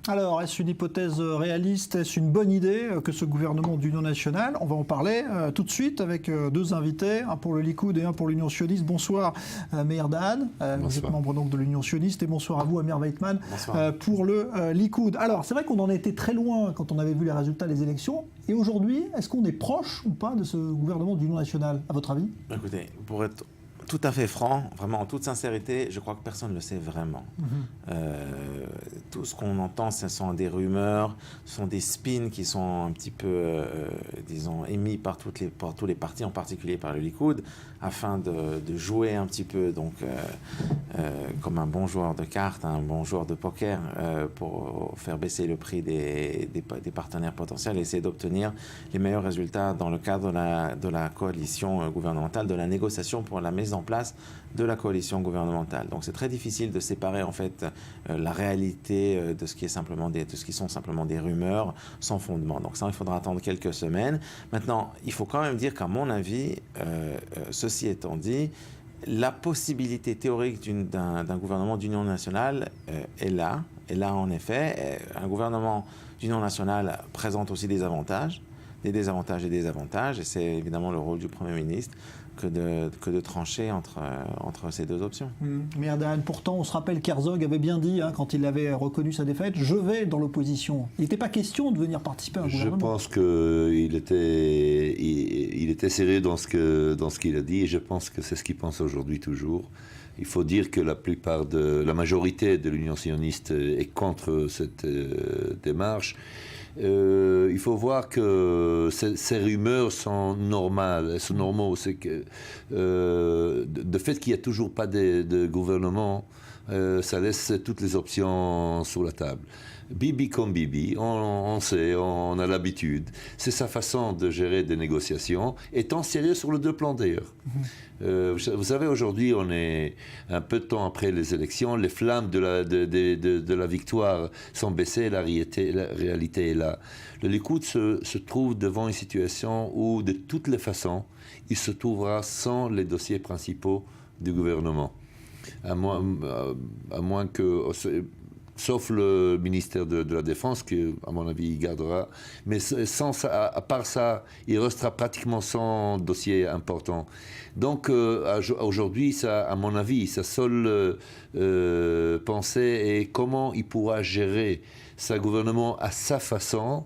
Alors, est-ce une hypothèse réaliste? Est-ce une bonne idée que ce gouvernement d'union nationale? On va en parler tout de suite avec deux invités, un pour le Likoud et un pour l'Union sioniste. Bonsoir Meir Dahan, vous êtes membre donc de l'Union sioniste, et bonsoir à vous Amir Weitman pour le Likoud. Alors, c'est vrai qu'on en était très loin quand on avait vu les résultats des élections. Et aujourd'hui, est-ce qu'on est proche ou pas de ce gouvernement d'union nationale, à votre avis? Écoutez, pour être tout à fait franc, vraiment en toute sincérité, je crois que personne ne le sait vraiment. Tout ce qu'on entend, ce sont des rumeurs, ce sont des spins qui sont un petit peu, disons, émis par tous les partis, en particulier par le Likoud, afin de jouer un petit peu, donc, comme un bon joueur de cartes, un bon joueur de poker, pour faire baisser le prix des partenaires potentiels et essayer d'obtenir les meilleurs résultats dans le cadre de la coalition gouvernementale, de la négociation pour la mise en place de la coalition gouvernementale. Donc c'est très difficile de séparer en fait la réalité de ce qui sont simplement des rumeurs sans fondement. Donc ça, il faudra attendre quelques semaines. Maintenant, il faut quand même dire qu'à mon avis, ceci étant dit, la possibilité théorique d'un gouvernement d'union nationale est là. Et là, en effet, un gouvernement d'union nationale présente aussi des avantages, des désavantages et des avantages. Et c'est évidemment le rôle du Premier ministre que de trancher entre ces deux options. Mais Erdogan, pourtant, on se rappelle qu'Herzog avait bien dit, quand il avait reconnu sa défaite, je vais dans l'opposition. Il n'était pas question de venir participer à un gouvernement. Je pense qu'il était sérieux dans ce qu'il a dit, et je pense que c'est ce qu'il pense aujourd'hui toujours. Il faut dire que la majorité de l'Union sioniste est contre cette démarche. Il faut voir que ces rumeurs sont normales, elles sont normaux. C'est que le fait qu'il n'y a toujours pas de gouvernement, ça laisse toutes les options sur la table. Bibi comme Bibi, on sait, on a l'habitude. C'est sa façon de gérer des négociations, étant sérieux sur les deux plans d'ailleurs. Vous savez, aujourd'hui, on est un peu de temps après les élections, les flammes de la victoire sont baissées, la réalité est là. Le Likoud se trouve devant une situation où, de toutes les façons, il se trouvera sans les dossiers principaux du gouvernement. À moins que... Sauf le ministère de la Défense, qui, à mon avis, il gardera. Mais sans ça, à part ça, il restera pratiquement sans dossier important. Donc, aujourd'hui, à mon avis, sa seule pensée est comment il pourra gérer sa gouvernement à sa façon.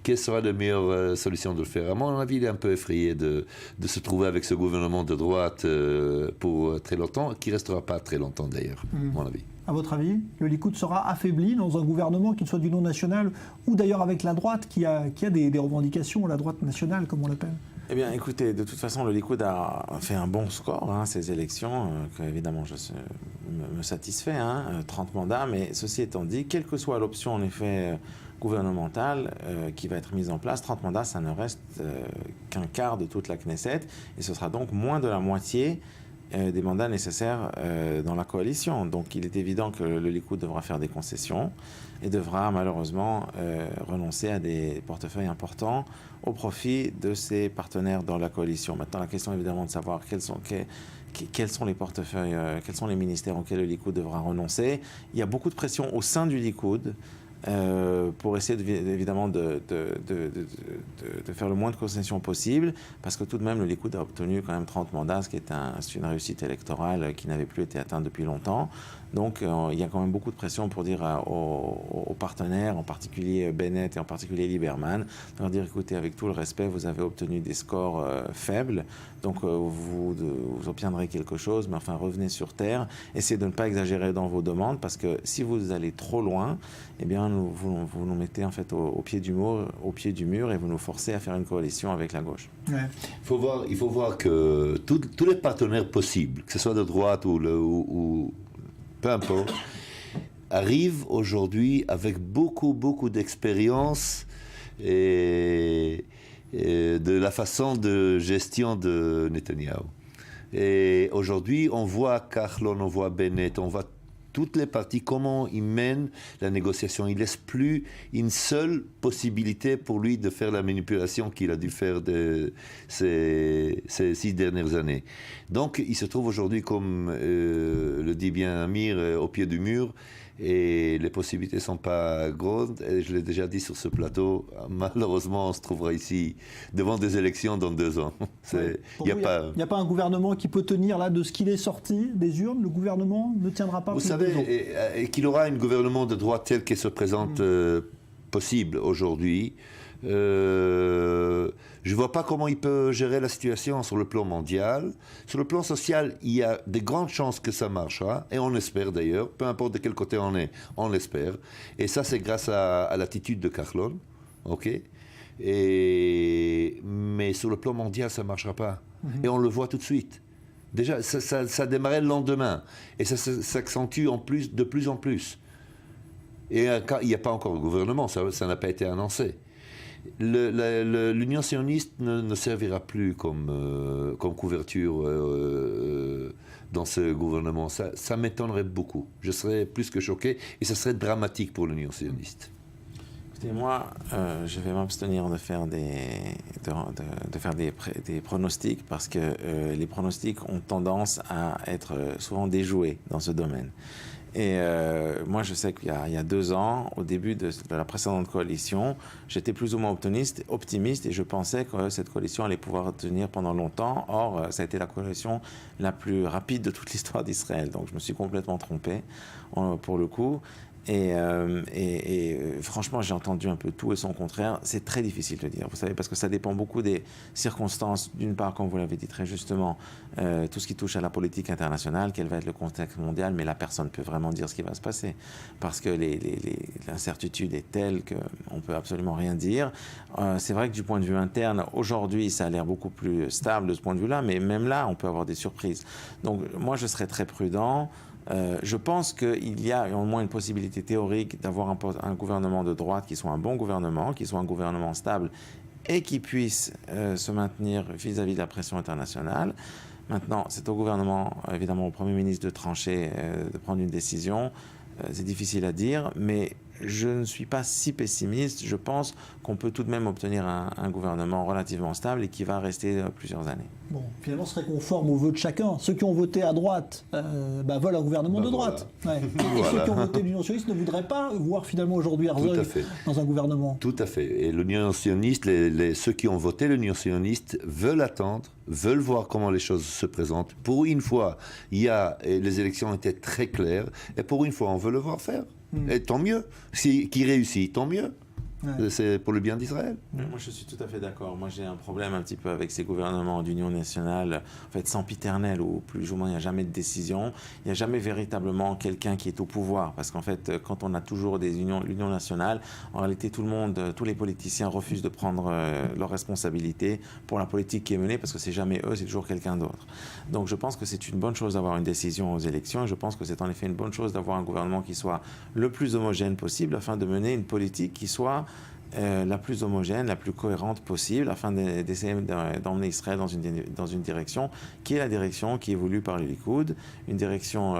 Quelle sera la meilleure solution de le faire? À mon avis, il est un peu effrayé de se trouver avec ce gouvernement de droite pour très longtemps, qui ne restera pas très longtemps d'ailleurs, à mon avis. À votre avis, le Likoud sera affaibli dans un gouvernement, qu'il soit d'union nationale ou d'ailleurs avec la droite qui a des revendications, la droite nationale comme on l'appelle? Eh bien, écoutez, de toute façon, le Likoud a fait un bon score, ces élections, que évidemment je me satisfait, 30 mandats, mais ceci étant dit, quelle que soit l'option en effet gouvernementale qui va être mise en place, 30 mandats, ça ne reste qu'un quart de toute la Knesset, et ce sera donc moins de la moitié des mandats nécessaires dans la coalition. Donc il est évident que le Likoud devra faire des concessions et devra malheureusement renoncer à des portefeuilles importants au profit de ses partenaires dans la coalition. Maintenant, la question est évidemment de savoir quels sont les portefeuilles, quels sont les ministères auxquels le Likoud devra renoncer. Il y a beaucoup de pression au sein du Likoud pour essayer évidemment de faire le moins de concessions possible, parce que tout de même le Likoud a obtenu quand même 30 mandats, ce qui est une réussite électorale qui n'avait plus été atteinte depuis longtemps. Donc il y a quand même beaucoup de pression pour dire aux partenaires, en particulier Bennett et en particulier Lieberman, de leur dire écoutez, avec tout le respect, vous avez obtenu des scores faibles, donc vous obtiendrez quelque chose, mais enfin revenez sur terre, essayez de ne pas exagérer dans vos demandes, parce que si vous allez trop loin, eh bien vous nous mettez en fait au pied du mur et vous nous forcez à faire une coalition avec la gauche. Ouais. Il faut voir que tous les partenaires possibles, que ce soit de droite ou peu importe, arrivent aujourd'hui avec beaucoup d'expérience et de la façon de gestion de Netanyahou. Et aujourd'hui, on voit Kahlon, on voit Bennett, on voit toutes les parties, comment ils mènent la négociation. Il ne laisse plus une seule possibilité pour lui de faire la manipulation qu'il a dû faire ces 6 dernières années. Donc, il se trouve aujourd'hui, comme le dit bien Amir, au pied du mur, et les possibilités ne sont pas grandes. Et je l'ai déjà dit sur ce plateau, malheureusement, on se trouvera ici devant des élections dans 2 ans. Il n'y a pas un gouvernement qui peut tenir là de ce qu'il est sorti des urnes. Le gouvernement ne tiendra pas. Vous savez, et qu'il aura un gouvernement de droite tel qu'il se présente possible aujourd'hui. Je ne vois pas comment il peut gérer la situation sur le plan mondial. Sur le plan social, il y a de grandes chances que ça marchera, et on espère d'ailleurs, peu importe de quel côté on l'espère. Et ça, c'est grâce à l'attitude de Kahlon, ok. Mais sur le plan mondial, ça ne marchera pas. Et on le voit tout de suite. Déjà, ça démarrait le lendemain, et ça s'accentue de plus en plus. Et il n'y a pas encore de gouvernement, ça n'a pas été annoncé. L'Union sioniste ne servira plus comme couverture dans ce gouvernement. Ça m'étonnerait beaucoup. Je serais plus que choqué et ça serait dramatique pour l'Union sioniste. Écoutez, moi, je vais m'abstenir de faire des pronostics parce que les pronostics ont tendance à être souvent déjoués dans ce domaine. Et moi, je sais qu'il y a 2 ans, au début de la précédente coalition, j'étais plus ou moins optimiste et je pensais que cette coalition allait pouvoir tenir pendant longtemps. Or, ça a été la coalition la plus rapide de toute l'histoire d'Israël. Donc, je me suis complètement trompé, pour le coup. Et franchement, j'ai entendu un peu tout et son contraire. C'est très difficile de dire, vous savez, parce que ça dépend beaucoup des circonstances. D'une part, comme vous l'avez dit très justement, tout ce qui touche à la politique internationale, quel va être le contexte mondial, mais là, personne ne peut vraiment dire ce qui va se passer, parce que l'incertitude est telle qu'on ne peut absolument rien dire. C'est vrai que du point de vue interne, aujourd'hui, ça a l'air beaucoup plus stable de ce point de vue-là, mais même là, on peut avoir des surprises. Donc, moi, je serais très prudent. Je pense qu'il y a au moins une possibilité théorique d'avoir un gouvernement de droite qui soit un bon gouvernement, qui soit un gouvernement stable et qui puisse se maintenir vis-à-vis de la pression internationale. Maintenant, c'est au gouvernement, évidemment au Premier ministre de trancher, de prendre une décision. C'est difficile à dire, mais je ne suis pas si pessimiste. Je pense qu'on peut tout de même obtenir un gouvernement relativement stable et qui va rester plusieurs années. Bon, finalement, ce serait conforme aux vœux de chacun. Ceux qui ont voté à droite veulent un gouvernement de droite. Voilà. Ouais. Et ceux qui ont voté l'Union sioniste ne voudraient pas voir finalement aujourd'hui Herzog dans un gouvernement. Tout à fait. Et l'Union sioniste, ceux qui ont voté l'Union sioniste veulent attendre, veulent voir comment les choses se présentent. Pour une fois, les élections étaient très claires. Et pour une fois, on veut le voir faire. Et tant mieux. Qui réussit, tant mieux. Ouais. C'est pour le bien d'Israël. Moi, je suis tout à fait d'accord. Moi, j'ai un problème un petit peu avec ces gouvernements d'union nationale, en fait, sempiternels, où plus ou moins il n'y a jamais de décision. Il n'y a jamais véritablement quelqu'un qui est au pouvoir. Parce qu'en fait, quand on a toujours l'union nationale, en réalité, tous les politiciens refusent de prendre leurs responsabilités pour la politique qui est menée, parce que c'est jamais eux, c'est toujours quelqu'un d'autre. Donc, je pense que c'est une bonne chose d'avoir une décision aux élections. Et je pense que c'est en effet une bonne chose d'avoir un gouvernement qui soit le plus homogène possible, afin de mener une politique qui soit la plus homogène, la plus cohérente possible, afin d'essayer d'emmener Israël dans une direction qui est la direction qui est voulue par le Likoud, une direction,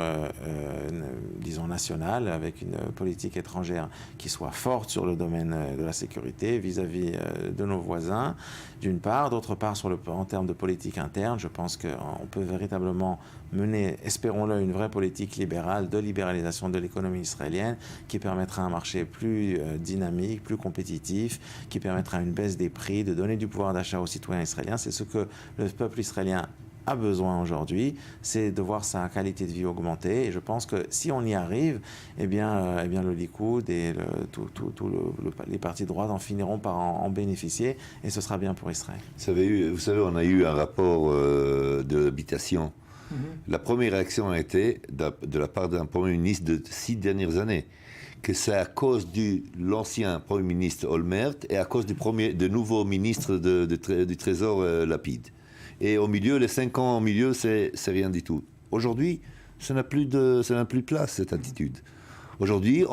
disons, nationale, avec une politique étrangère qui soit forte sur le domaine de la sécurité vis-à-vis de nos voisins, d'une part. D'autre part, en termes de politique interne, je pense qu'on peut véritablement mener, espérons-le, une vraie politique libérale de libéralisation de l'économie israélienne qui permettra un marché plus dynamique, plus compétitif, qui permettra une baisse des prix, de donner du pouvoir d'achat aux citoyens israéliens. C'est ce que le peuple israélien a besoin aujourd'hui, c'est de voir sa qualité de vie augmenter. Et je pense que si on y arrive, eh bien le Likoud et les partis de droite en finiront par en bénéficier, et ce sera bien pour Israël. Vous savez, on a eu un rapport de l'habitation. La première réaction a été, de la part d'un Premier ministre de 6 dernières années, que c'est à cause de l'ancien Premier ministre Olmert et à cause du nouveau ministre du Trésor Lapid. Et au milieu, les 5 ans au milieu, c'est rien du tout. Aujourd'hui, ça n'a plus place, cette attitude. Aujourd'hui,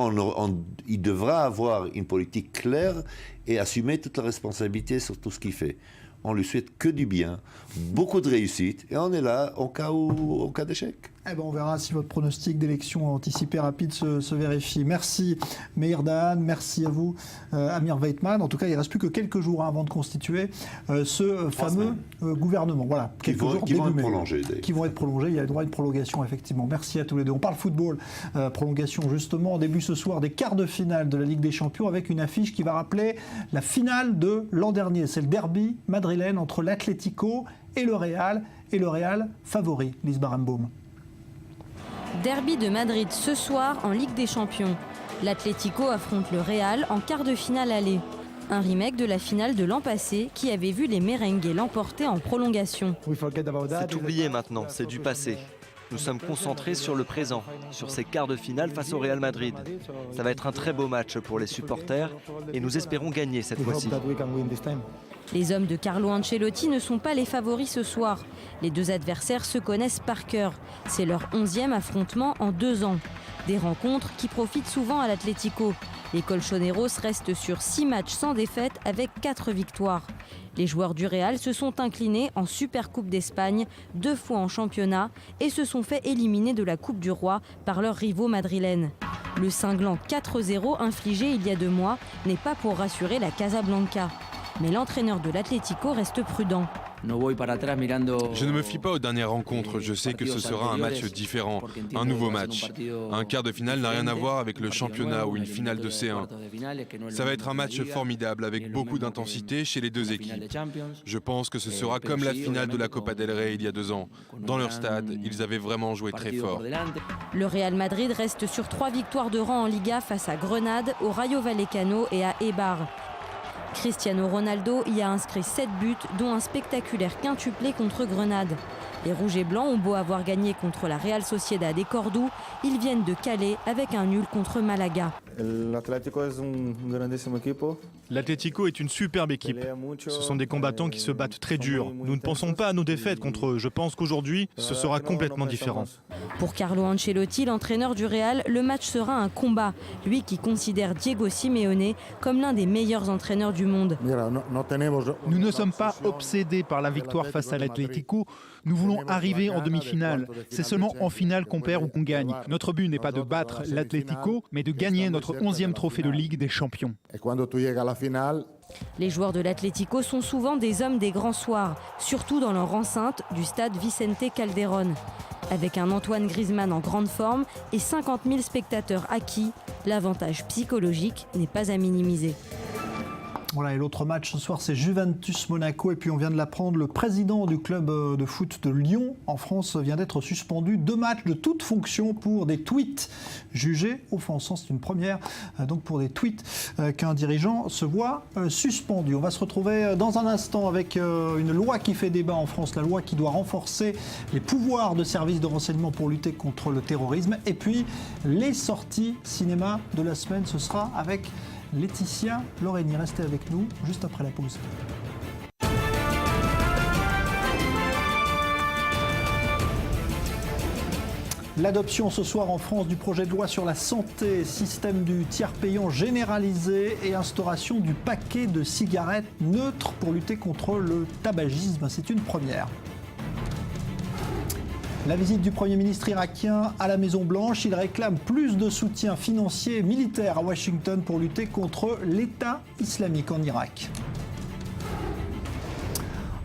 il devra avoir une politique claire et assumer toute la responsabilité sur tout ce qu'il fait. On lui souhaite que du bien, beaucoup de réussite, et on est là au cas d'échec. Eh ben on verra si votre pronostic d'élection anticipée rapide se vérifie. Merci Meir Dahan, merci à vous Amir Weitman. En tout cas, il ne reste plus que quelques jours avant de constituer ce fameux gouvernement. Voilà, quelques jours qui vont être prolongés. Qui vont être prolongés, il y a le droit à une prolongation effectivement. Merci à tous les deux. On parle football, prolongation justement, début ce soir des quarts de finale de la Ligue des Champions avec une affiche qui va rappeler la finale de l'an dernier. C'est le derby madrilène entre l'Atlético et le Real favori, Lise Barenbaum. Derby de Madrid ce soir en Ligue des Champions. L'Atlético affronte le Real en quart de finale aller. Un remake de la finale de l'an passé qui avait vu les merengues l'emporter en prolongation. C'est oublié maintenant, c'est du passé. Nous sommes concentrés sur le présent, sur ces quarts de finale face au Real Madrid. Ça va être un très beau match pour les supporters et nous espérons gagner cette fois-ci. Les hommes de Carlo Ancelotti ne sont pas les favoris ce soir. Les deux adversaires se connaissent par cœur. C'est leur 11e affrontement en 2 ans. Des rencontres qui profitent souvent à l'Atlético. Les Colchoneros restent sur 6 matchs sans défaite avec 4 victoires. Les joueurs du Real se sont inclinés en Supercoupe d'Espagne, 2 fois en championnat et se sont fait éliminer de la Coupe du Roi par leurs rivaux madrilènes. Le cinglant 4-0 infligé il y a 2 mois n'est pas pour rassurer la Casablanca. Mais l'entraîneur de l'Atlético reste prudent. Je ne me fie pas aux dernières rencontres, je sais que ce sera un match différent, un nouveau match. Un quart de finale n'a rien à voir avec le championnat ou une finale de C1. Ça va être un match formidable avec beaucoup d'intensité chez les deux équipes. Je pense que ce sera comme la finale de la Copa del Rey il y a 2 ans. Dans leur stade, ils avaient vraiment joué très fort. Le Real Madrid reste sur 3 victoires de rang en Liga face à Grenade, au Rayo Vallecano et à Eibar. Cristiano Ronaldo y a inscrit 7 buts, dont un spectaculaire quintuplé contre Grenade. Les Rouges et Blancs ont beau avoir gagné contre la Real Sociedad et Cordoue, ils viennent de Calais avec un nul contre Malaga. L'Atlético est une superbe équipe. Ce sont des combattants qui se battent très dur. Nous ne pensons pas à nos défaites contre eux. Je pense qu'aujourd'hui, ce sera complètement différent. Pour Carlo Ancelotti, l'entraîneur du Real, le match sera un combat. Lui qui considère Diego Simeone comme l'un des meilleurs entraîneurs du monde. Nous ne sommes pas obsédés par la victoire face à l'Atlético. Nous voulons arriver en demi-finale. C'est seulement en finale qu'on perd ou qu'on gagne. Notre but n'est pas de battre l'Atlético, mais de gagner notre 11e trophée de Ligue des Champions. Les joueurs de l'Atlético sont souvent des hommes des grands soirs, surtout dans leur enceinte du stade Vicente Calderón. Avec un Antoine Griezmann en grande forme et 50 000 spectateurs acquis, l'avantage psychologique n'est pas à minimiser. Voilà, et l'autre match ce soir, c'est Juventus-Monaco. Et puis on vient de l'apprendre, le président du club de foot de Lyon en France vient d'être suspendu. 2 matchs de toute fonction pour des tweets jugés offensants. C'est une première donc pour des tweets qu'un dirigeant se voit suspendu. On va se retrouver dans un instant avec une loi qui fait débat en France, la loi qui doit renforcer les pouvoirs de services de renseignement pour lutter contre le terrorisme. Et puis les sorties cinéma de la semaine, ce sera avec Laetitia Lorraine. Restez avec nous juste après la pause. L'adoption ce soir en France du projet de loi sur la santé, système du tiers payant généralisé et instauration du paquet de cigarettes neutres pour lutter contre le tabagisme. C'est une première. La visite du Premier ministre irakien à la Maison-Blanche, il réclame plus de soutien financier et militaire à Washington pour lutter contre l'État islamique en Irak.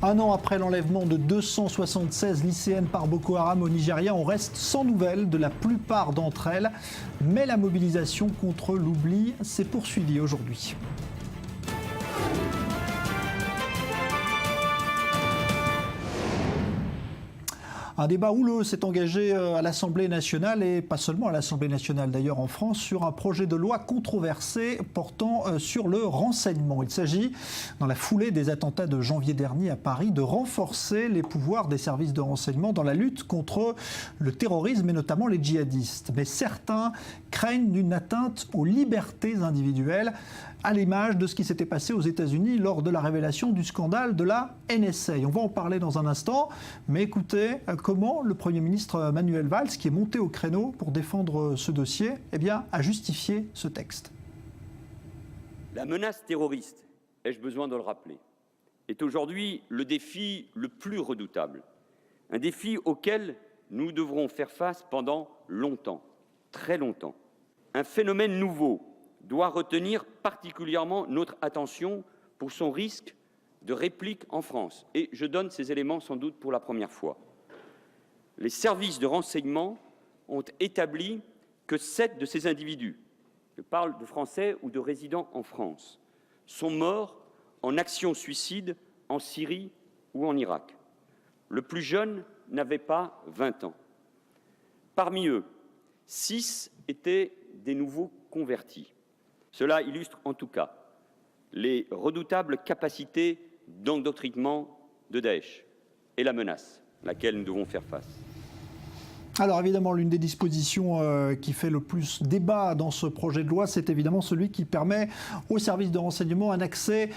1 an après l'enlèvement de 276 lycéennes par Boko Haram au Nigeria, on reste sans nouvelles de la plupart d'entre elles, mais la mobilisation contre l'oubli s'est poursuivie aujourd'hui. Un débat houleux s'est engagé à l'Assemblée nationale et pas seulement à l'Assemblée nationale d'ailleurs en France sur un projet de loi controversé portant sur le renseignement. Il s'agit, dans la foulée des attentats de janvier dernier à Paris, de renforcer les pouvoirs des services de renseignement dans la lutte contre le terrorisme et notamment les djihadistes. Mais certains craignent une atteinte aux libertés individuelles, à l'image de ce qui s'était passé aux États-Unis lors de la révélation du scandale de la NSA. On va en parler dans un instant, mais écoutez comment le Premier ministre Manuel Valls, qui est monté au créneau pour défendre ce dossier, a justifié ce texte. La menace terroriste, ai-je besoin de le rappeler, est aujourd'hui le défi le plus redoutable. Un défi auquel nous devrons faire face pendant longtemps, très longtemps. Un phénomène nouveau doit retenir particulièrement notre attention pour son risque de réplique en France. Et je donne ces éléments sans doute pour la première fois. Les services de renseignement ont établi que 7 de ces individus, je parle de Français ou de résidents en France, sont morts en action suicide en Syrie ou en Irak. Le plus jeune n'avait pas 20 ans. Parmi eux, 6 étaient des nouveaux convertis. Cela illustre en tout cas les redoutables capacités d'endoctrinement de Daesh et la menace à laquelle nous devons faire face. Alors évidemment, l'une des dispositions qui fait le plus débat dans ce projet de loi, c'est évidemment celui qui permet aux services de renseignement un accès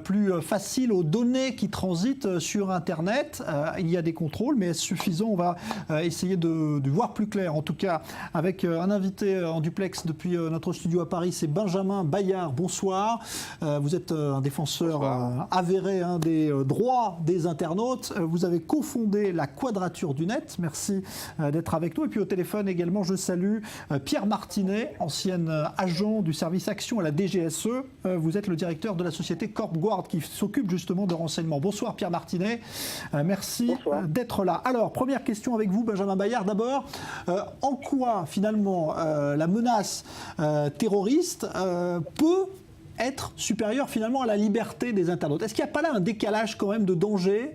plus facile aux données qui transitent sur Internet. Il y a des contrôles, mais est-ce suffisant? On va essayer de voir plus clair, en tout cas avec un invité en duplex depuis notre studio à Paris, c'est Benjamin Bayard. Bonsoir. Vous êtes un défenseur avéré des droits des internautes. Vous avez cofondé la Quadrature du Net. Merci d'être avec nous. Et puis au téléphone également, je salue Pierre Martinet, ancien agent du service Action à la DGSE. Vous êtes le directeur de la société CorpGuard qui s'occupe justement de renseignement. Bonsoir Pierre Martinet. Merci d'être là. Alors, première question avec vous, Benjamin Bayard. D'abord, en quoi finalement la menace terroriste peut être supérieure finalement à la liberté des internautes? Est-ce qu'il n'y a pas là un décalage quand même de danger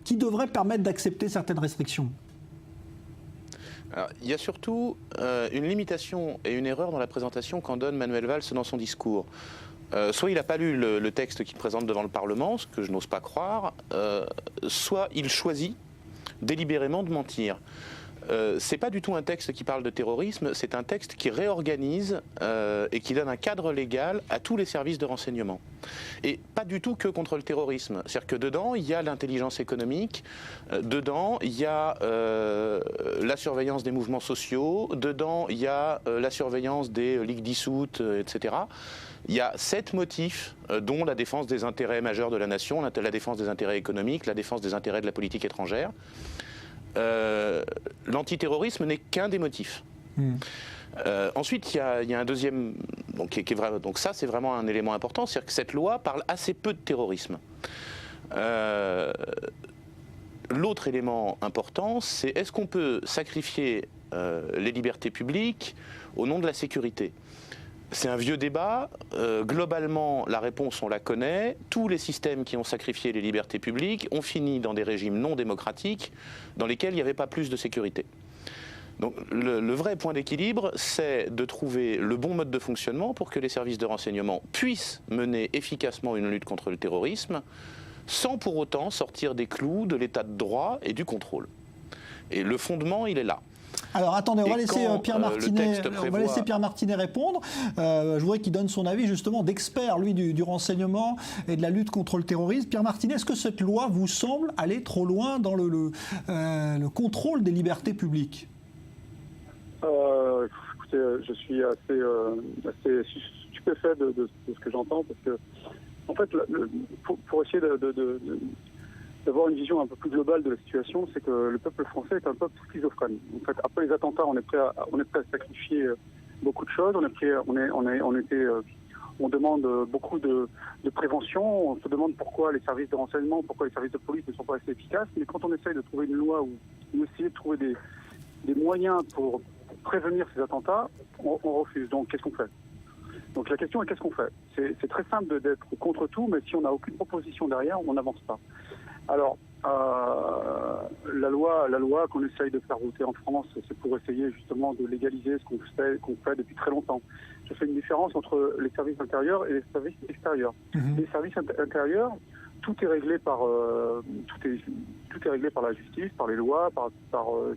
qui devrait permettre d'accepter certaines restrictions? Alors, il y a surtout une limitation et une erreur dans la présentation qu'en donne Manuel Valls dans son discours. Soit il n'a pas lu le texte qu'il présente devant le Parlement, ce que je n'ose pas croire, soit il choisit délibérément de mentir. C'est pas du tout un texte qui parle de terrorisme, c'est un texte qui réorganise et qui donne un cadre légal à tous les services de renseignement. Et pas du tout que contre le terrorisme. C'est-à-dire que dedans, il y a l'intelligence économique, dedans, il y a la surveillance des mouvements sociaux, dedans, il y a la surveillance des ligues dissoutes, etc. Il y a 7 motifs, dont la défense des intérêts majeurs de la nation, la défense des intérêts économiques, la défense des intérêts de la politique étrangère. L'antiterrorisme n'est qu'un des motifs. Ensuite, il y a un deuxième, donc ça c'est vraiment un élément important, c'est-à-dire que cette loi parle assez peu de terrorisme. L'autre élément important, c'est est-ce qu'on peut sacrifier les libertés publiques au nom de la sécurité? C'est un vieux débat. Globalement, la réponse, on la connaît. Tous les systèmes qui ont sacrifié les libertés publiques ont fini dans des régimes non démocratiques dans lesquels il n'y avait pas plus de sécurité. Donc le vrai point d'équilibre, c'est de trouver le bon mode de fonctionnement pour que les services de renseignement puissent mener efficacement une lutte contre le terrorisme sans pour autant sortir des clous de l'état de droit et du contrôle. Et le fondement, il est là. Alors attendez, on va laisser Pierre Martinet répondre. Je voudrais qu'il donne son avis justement d'expert, lui, du renseignement et de la lutte contre le terrorisme. Pierre Martinet, est-ce que cette loi vous semble aller trop loin dans le contrôle des libertés publiques? Écoutez, je suis assez stupéfait de ce que j'entends, parce que, en fait, pour essayer d'avoir une vision un peu plus globale de la situation, c'est que le peuple français est un peuple schizophrène. En fait, après les attentats, on est prêt à sacrifier beaucoup de choses. On demande beaucoup de prévention. On se demande pourquoi les services de renseignement, pourquoi les services de police ne sont pas assez efficaces. Mais quand on essaye de trouver une loi ou essayer de trouver des moyens pour prévenir ces attentats, on refuse. Donc, qu'est-ce qu'on fait? Donc la question est qu'est-ce qu'on fait? C'est très simple d'être contre tout, mais si on n'a aucune proposition derrière, on n'avance pas. Alors, la loi qu'on essaye de faire voter en France, c'est pour essayer justement de légaliser ce qu'on fait depuis très longtemps. Je fais une différence entre les services intérieurs et les services extérieurs. Les services intérieurs, tout est réglé par la justice, par les lois,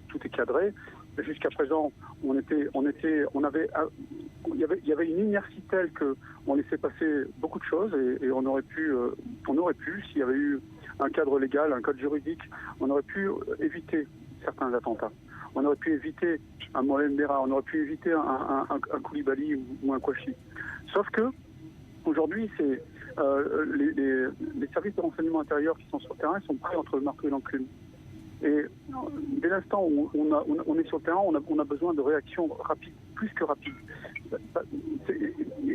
tout est cadré. Jusqu'à présent, il y avait une inertie telle qu'on laissait passer beaucoup de choses et on aurait pu, s'il y avait eu un cadre légal, un code juridique, on aurait pu éviter certains attentats. On aurait pu éviter un Mohamed Merah, on aurait pu éviter un Koulibaly ou un Kouachi. Sauf que aujourd'hui, c'est les services de renseignement intérieur qui sont sur le terrain sont pris entre le marteau et l'enclume. Et dès l'instant où on est sur le terrain, on a besoin de réactions rapides, plus que rapides.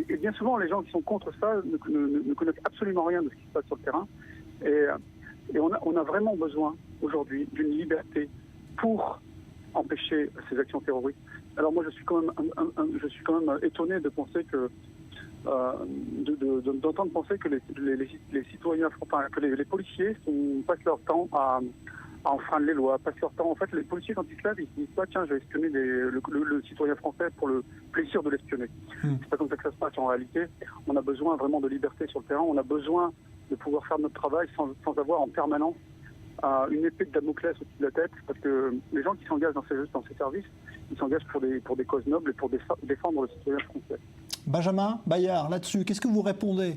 Et bien souvent, les gens qui sont contre ça ne connaissent absolument rien de ce qui se passe sur le terrain. Et on a vraiment besoin aujourd'hui d'une liberté pour empêcher ces actions terroristes. Alors moi, je suis quand même étonné de penser que d'entendre penser que les citoyens, enfin que les policiers passent leur temps à enfreindre les lois, passent leur temps. En fait, les policiers, quand ils se lèvent, ils se disent pas, tiens, je vais espionner le citoyen français pour le plaisir de l'espionner. C'est pas comme ça que ça se passe en réalité. On a besoin vraiment de liberté sur le terrain. On a besoin de pouvoir faire notre travail sans avoir en permanence une épée de Damoclès au-dessus de la tête, parce que les gens qui s'engagent dans ces services, ils s'engagent pour des causes nobles et pour défendre le citoyen français. Benjamin Bayard, là-dessus, qu'est-ce que vous répondez ?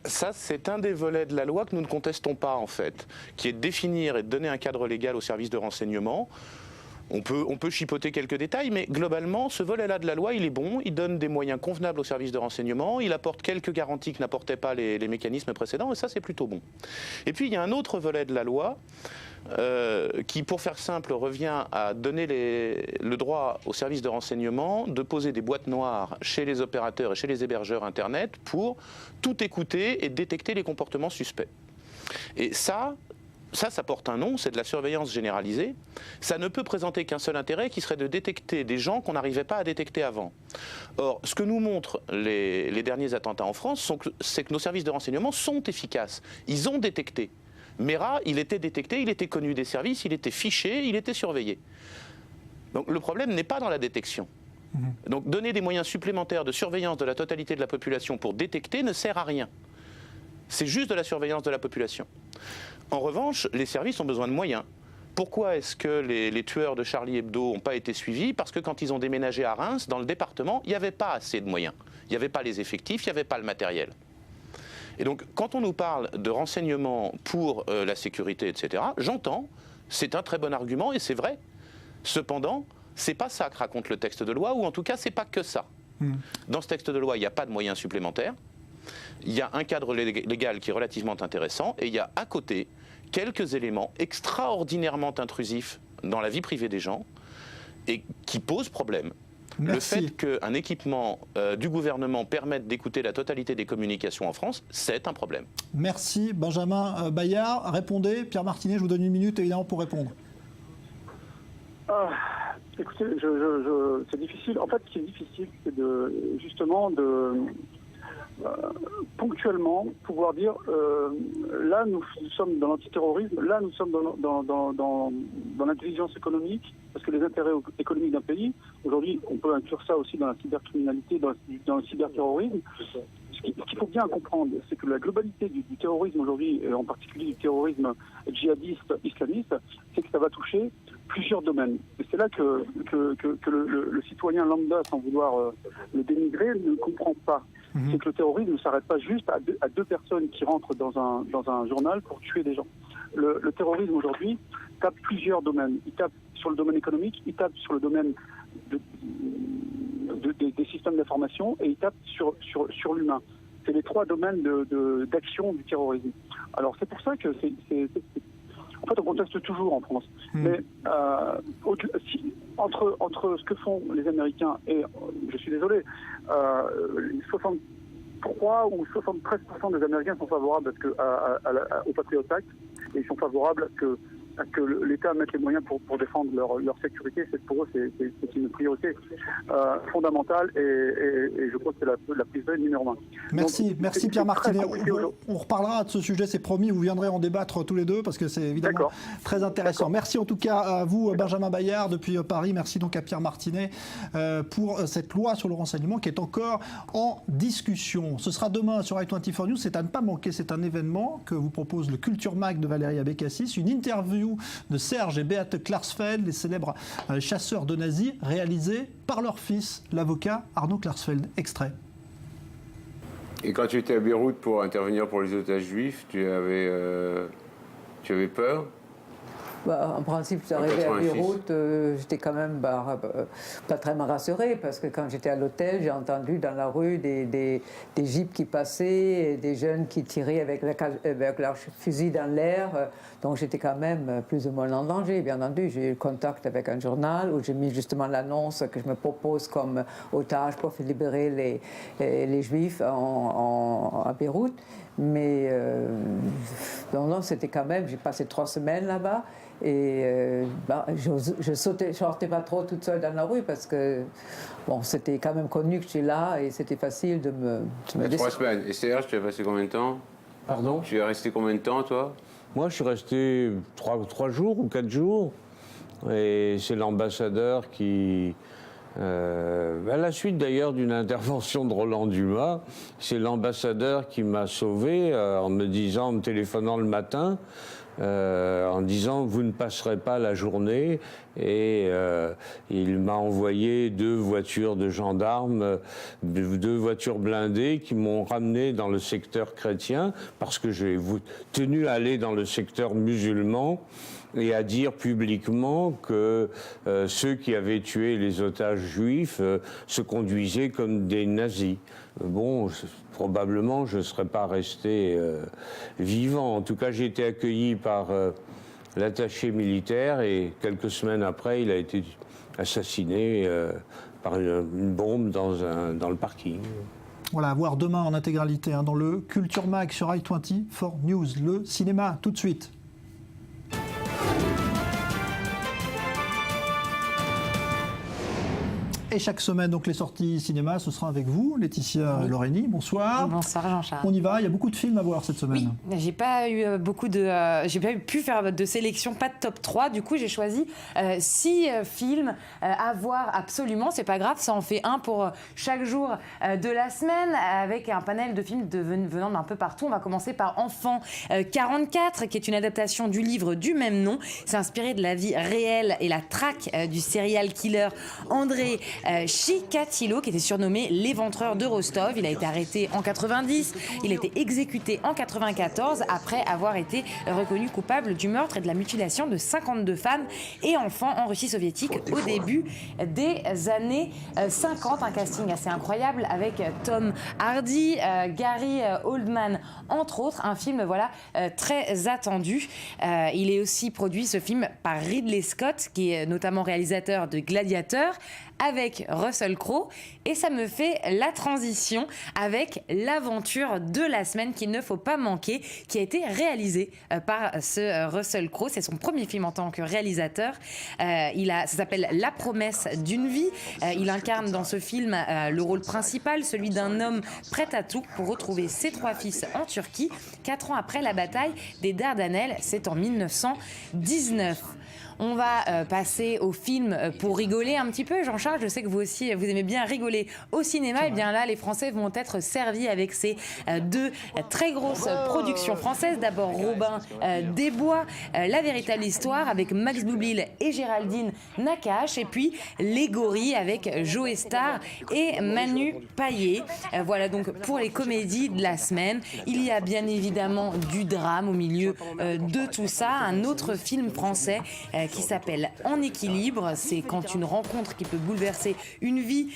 Ça, c'est un des volets de la loi que nous ne contestons pas, en fait, qui est de définir et de donner un cadre légal aux services de renseignement. On peut chipoter quelques détails, mais globalement, ce volet-là de la loi, il est bon, il donne des moyens convenables aux services de renseignement, il apporte quelques garanties que n'apportaient pas les mécanismes précédents, et ça, c'est plutôt bon. Et puis, il y a un autre volet de la loi qui, pour faire simple, revient à donner le droit aux services de renseignement de poser des boîtes noires chez les opérateurs et chez les hébergeurs Internet pour tout écouter et détecter les comportements suspects. Et ça porte un nom, c'est de la surveillance généralisée. Ça ne peut présenter qu'un seul intérêt, qui serait de détecter des gens qu'on n'arrivait pas à détecter avant. Or, ce que nous montrent les derniers attentats en France, c'est que nos services de renseignement sont efficaces. Ils ont détecté. Mera, il était détecté, il était connu des services, il était fiché, il était surveillé. Donc le problème n'est pas dans la détection. Donc donner des moyens supplémentaires de surveillance de la totalité de la population pour détecter ne sert à rien. C'est juste de la surveillance de la population. En revanche, les services ont besoin de moyens. Pourquoi est-ce que les tueurs de Charlie Hebdo n'ont pas été suivis? Parce que quand ils ont déménagé à Reims, dans le département, il n'y avait pas assez de moyens. Il n'y avait pas les effectifs, il n'y avait pas le matériel. Et donc, quand on nous parle de renseignements pour la sécurité, etc., j'entends, c'est un très bon argument et c'est vrai. Cependant, c'est pas ça que raconte le texte de loi, ou en tout cas, c'est pas que ça. Dans ce texte de loi, il n'y a pas de moyens supplémentaires. Il y a un cadre légal qui est relativement intéressant et il y a à côté quelques éléments extraordinairement intrusifs dans la vie privée des gens et qui posent problème. Merci. Le fait qu'un équipement du gouvernement permette d'écouter la totalité des communications en France, c'est un problème. Merci Benjamin Bayard. Répondez, Pierre Martinet, je vous donne 1 minute évidemment pour répondre. Écoutez, c'est difficile. En fait, ce qui est difficile, c'est justement ponctuellement pouvoir dire là nous sommes dans l'antiterrorisme, là nous sommes dans l'intelligence économique, parce que les intérêts économiques d'un pays, aujourd'hui on peut inclure ça aussi dans la cybercriminalité, dans le cyberterrorisme. Ce qu'il faut bien comprendre, c'est que la globalité du terrorisme aujourd'hui, et en particulier du terrorisme djihadiste, islamiste, c'est que ça va toucher plusieurs domaines. Et c'est là que le citoyen lambda, sans vouloir le dénigrer, ne comprend pas. C'est que le terrorisme ne s'arrête pas juste à deux personnes qui rentrent dans un journal pour tuer des gens. Le terrorisme aujourd'hui tape plusieurs domaines. Il tape sur le domaine économique, il tape sur le domaine des systèmes d'information et il tape sur l'humain. C'est les 3 domaines d'action du terrorisme. Alors c'est pour ça que en fait, on conteste toujours en France. Mais entre ce que font les Américains et, je suis désolé, 63 ou 73% des Américains sont favorables au Patriot Act et ils sont favorables à que l'État mette les moyens pour défendre leur sécurité. Pour eux, c'est une priorité fondamentale et je crois que c'est la priorité numéro 1. Merci, donc, merci Pierre Martinet. On reparlera de ce sujet, c'est promis, vous viendrez en débattre tous les deux parce que c'est évidemment très intéressant. Merci en tout cas à vous, Benjamin Bayard, depuis Paris. Merci donc à Pierre Martinet pour cette loi sur le renseignement qui est encore en discussion. Ce sera demain sur i24 News, c'est à ne pas manquer, c'est un événement que vous propose le Culture Mag de Valérie Abécassis, une interview de Serge et Beate Klarsfeld, les célèbres chasseurs de nazis, réalisés par leur fils, l'avocat Arnaud Klarsfeld. Extrait. Et quand tu étais à Beyrouth pour intervenir pour les otages juifs, tu avais peur? En principe, j'arrivais à Beyrouth, j'étais quand même pas très rassurée, parce que quand j'étais à l'hôtel, j'ai entendu dans la rue des jeeps qui passaient, et des jeunes qui tiraient avec leur fusil dans l'air. Donc j'étais quand même plus ou moins en danger, bien entendu. J'ai eu contact avec un journal où j'ai mis justement l'annonce que je me propose comme otage pour faire libérer les juifs à Beyrouth. Mais non, c'était quand même, j'ai passé 3 semaines là-bas. Et je sortais pas trop toute seule dans la rue parce que c'était quand même connu que je suis là et c'était facile de me 3 semaines. Et Serge, tu as passé combien de temps? Pardon? Tu es resté combien de temps, toi? Moi, je suis resté 3 jours ou 4 jours. Et c'est l'ambassadeur qui À la suite d'ailleurs d'une intervention de Roland Dumas, c'est l'ambassadeur qui m'a sauvé en me téléphonant le matin, en disant vous ne passerez pas la journée, et il m'a envoyé 2 voitures de gendarmes, 2 voitures blindées qui m'ont ramené dans le secteur chrétien parce que j'ai tenu à aller dans le secteur musulman et à dire publiquement que ceux qui avaient tué les otages juifs se conduisaient comme des nazis. Bon, probablement je ne serais pas resté vivant. En tout cas, j'ai été accueilli par l'attaché militaire et quelques semaines après, il a été assassiné par une bombe dans le parking. Voilà, à voir demain en intégralité dans le Culture Mag sur i24 News. Le cinéma, tout de suite. Et chaque semaine, donc les sorties cinéma, ce sera avec vous, Laetitia Lorény. Bonsoir. Bonsoir Jean-Charles. On y va, il y a beaucoup de films à voir cette semaine. Oui, j'ai pas eu j'ai pas pu faire de sélection, pas de top 3. Du coup, j'ai choisi 6 films à voir absolument. C'est pas grave, ça en fait un pour chaque jour de la semaine, avec un panel de films venant d'un peu partout. On va commencer par Enfant 44, qui est une adaptation du livre du même nom. C'est inspiré de la vie réelle et la traque du serial killer André Chikatilo, qui était surnommé l'éventreur de Rostov. Il a été arrêté en 90, il a été exécuté en 94 après avoir été reconnu coupable du meurtre et de la mutilation de 52 femmes et enfants en Russie soviétique au début des années 50. Un casting assez incroyable avec Tom Hardy, Gary Oldman entre autres. Un film très attendu. Il est aussi produit, ce film, par Ridley Scott, qui est notamment réalisateur de Gladiator, avec Russell Crowe, et ça me fait la transition avec l'aventure de la semaine qu'il ne faut pas manquer, qui a été réalisé par ce Russell Crowe. C'est son premier film en tant que réalisateur. Ça s'appelle La promesse d'une vie. Il incarne dans ce film le rôle principal, celui d'un homme prêt à tout pour retrouver ses 3 fils en Turquie, 4 ans après la bataille des Dardanelles. C'est en 1919. On va passer au film pour rigoler un petit peu. Jean-Charles, je sais que vous aussi, vous aimez bien rigoler au cinéma. Et bien là, les Français vont être servis avec ces 2 très grosses productions françaises. D'abord, Robin des Bois, La véritable histoire, avec Max Boublil et Géraldine Nakache. Et puis, Les Gorilles, avec Joe Star et Manu Payet. Voilà donc pour les comédies de la semaine. Il y a bien évidemment du drame au milieu de tout ça. Un autre film français qui s'appelle En équilibre. C'est quand une rencontre qui peut bouleverser une vie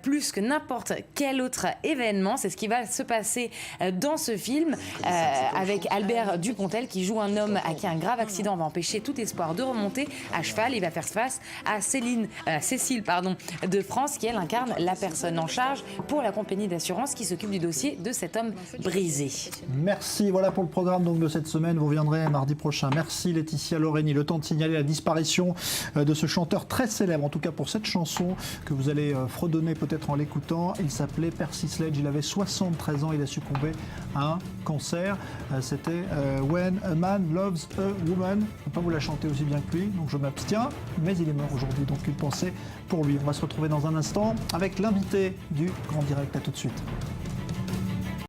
plus que n'importe quel autre événement. C'est ce qui va se passer dans ce film avec Albert Dupontel, qui joue un homme à qui un grave accident va empêcher tout espoir de remonter à cheval. Il va faire face à Cécile de France, qui elle incarne la personne en charge pour la compagnie d'assurance qui s'occupe du dossier de cet homme brisé. Merci, voilà pour le programme donc de cette semaine. Vous reviendrez mardi prochain. Merci Laetitia Lorény. Le temps de signaler la disparition de ce chanteur très célèbre, en tout cas pour cette chanson que vous allez fredonner peut-être en l'écoutant. Il s'appelait Percy Sledge, il avait 73 ans, il a succombé à un cancer. C'était When a Man Loves a Woman. Je ne peux pas vous la chanter aussi bien que lui, donc je m'abstiens, mais il est mort aujourd'hui, donc une pensée pour lui. On va se retrouver dans un instant avec l'invité du Grand Direct. À tout de suite.